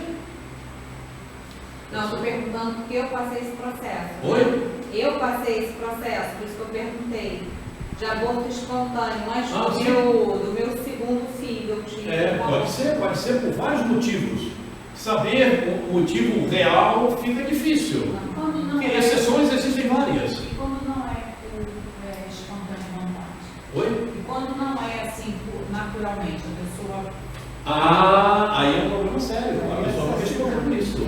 Não, estou perguntando porque eu passei esse processo. Oi? Eu passei esse processo, por isso que eu perguntei. De aborto espontâneo, mas sim. do meu segundo filho eu tive. Pode ser por vários motivos. Saber o motivo real fica difícil. Quando não Porque exceções existem várias. E quando não é por espontânea vontade? Oi? E quando não é assim, naturalmente, a pessoa... Aí é um problema sério. A pessoa não responde por isso.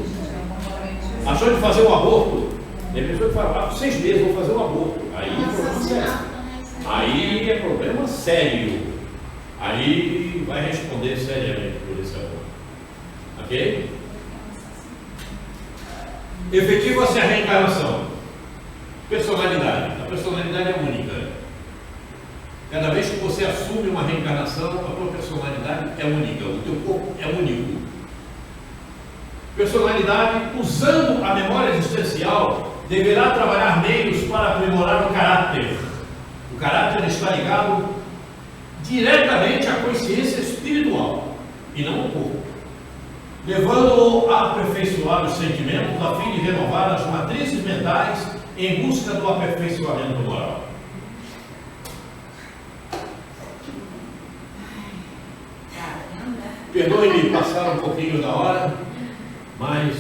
Achou de fazer um aborto? Tem pessoa que fala, 6 meses vou fazer um aborto. Aí é problema sério. Aí é problema sério. Aí vai responder seriamente por esse aborto. Ok? Efetiva-se a reencarnação. Personalidade. A personalidade é única. Cada vez que você assume uma reencarnação, a tua personalidade é única. O teu corpo é único. Personalidade, usando a memória existencial, deverá trabalhar meios para aprimorar o caráter. O caráter está ligado diretamente à consciência espiritual e não ao corpo. levando-o a aperfeiçoar os sentimentos a fim de renovar as matrizes mentais em busca do aperfeiçoamento moral. Perdoe-me passar um pouquinho da hora, mas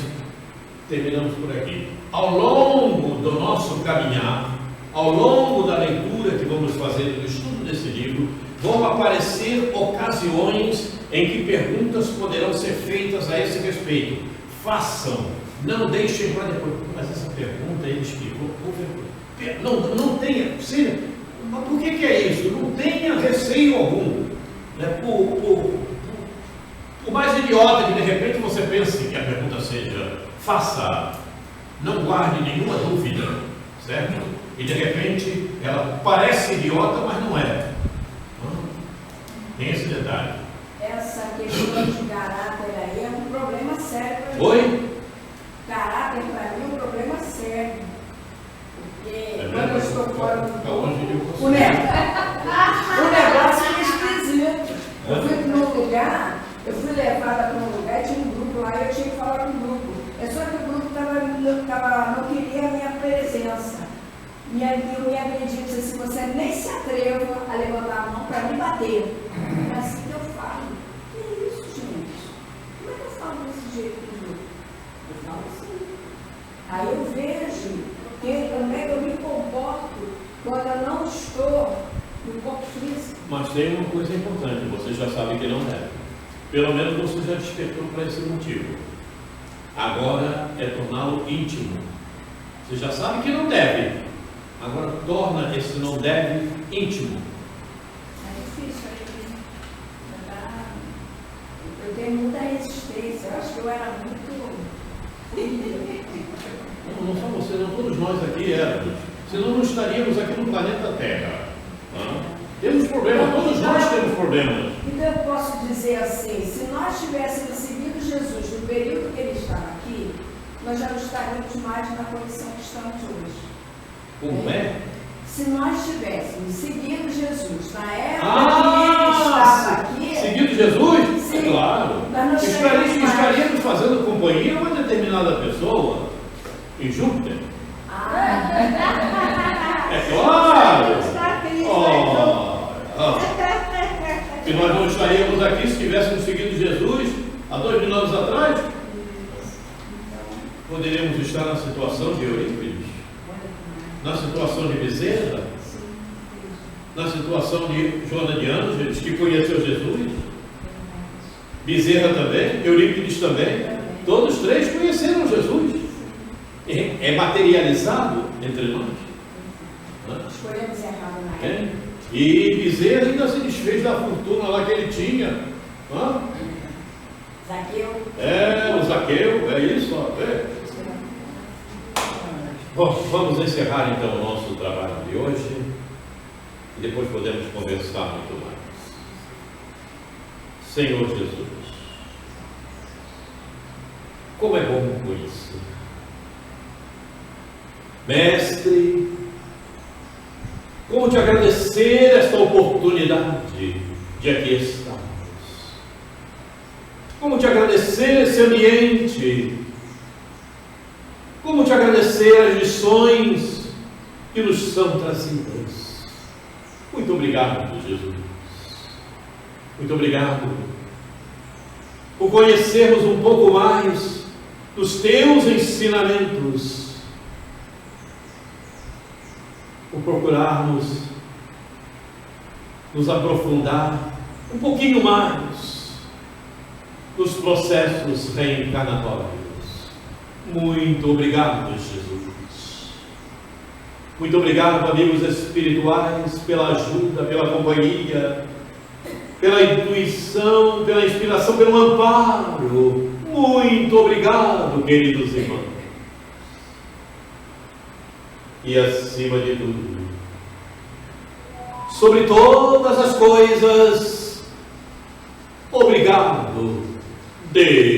terminamos por aqui. Ao longo do nosso caminhar, ao longo da leitura que vamos fazer do estudo desse livro, vão aparecer ocasiões em que perguntas poderão ser feitas a esse respeito. Façam, não deixem para depois. Mas essa pergunta ele explicou. Não tenha, por que é isso? Não tenha receio algum. Né? Por mais idiota que de repente você pense que a pergunta seja, faça, não guarde nenhuma dúvida, certo? E de repente ela parece idiota, mas não é. Tem esse detalhe. Essa questão de caráter aí é um problema sério para mim. Oi? Caráter para mim é um problema sério. Porque quando eu mesmo? estou fora do Fica longe de você. o negócio é esquisito. Eu fui num lugar, eu fui levada para um lugar, tinha um grupo lá e eu tinha que falar com o grupo. É só que o grupo não queria a minha presença. E aí eu me agredi e disse assim, você nem se atreva a levantar a mão para me bater. É assim que eu falo. Que isso, gente? Como é que eu falo desse jeito com o grupo? Eu falo assim. Aí eu vejo como é que eu me comporto quando eu não estou no corpo físico. Mas tem uma coisa importante, você já sabe que não deve. Pelo menos você já despertou para esse motivo. Agora é torná-lo íntimo. Você já sabe que não deve. Agora torna esse não deve íntimo. É difícil aí. Eu tenho muita resistência. Eu acho que eu era muito. Não só você, não, todos nós aqui éramos. Senão não estaríamos aqui no planeta Terra. Temos problemas, todos nós temos problemas. Então eu posso dizer assim, se nós tivéssemos seguido Jesus no período que ele estava aqui, nós já não estaríamos mais na condição que estamos hoje. Como é? Se nós tivéssemos seguido Jesus na época que ele estava aqui, Seguindo Jesus? Sim. Claro. Nós não estaríamos mais. Estaríamos fazendo companhia a uma determinada pessoa em Júpiter. É claro! E nós não estaríamos aqui se tivéssemos seguido Jesus há 2000 anos atrás? Poderíamos estar na situação de Eurípides, na situação de Bezerra, na situação de Joana de Ângeles, que conheceu Jesus, Bezerra também, Eurípides também, todos três conheceram Jesus. É materializado entre nós. escolhemos errado na época. E Bezerra ainda se desfez da fortuna lá que ele tinha. Zaqueu. O Zaqueu, é isso. Bom, vamos encerrar então o nosso trabalho de hoje e depois podemos conversar muito mais. Senhor Jesus, como é bom conhecer. Mestre, como te agradecer esta oportunidade de aqui estarmos. Como te agradecer esse ambiente. Como te agradecer as lições que nos são trazidas. Muito obrigado, Jesus. Muito obrigado por conhecermos um pouco mais dos teus ensinamentos. Por procurarmos nos aprofundar um pouquinho mais nos processos reencarnatórios. Muito obrigado, Jesus. Muito obrigado, amigos espirituais, pela ajuda, pela companhia, pela intuição, pela inspiração, pelo amparo. Muito obrigado, queridos irmãos. E acima de tudo, sobre todas as coisas, obrigado, Deus.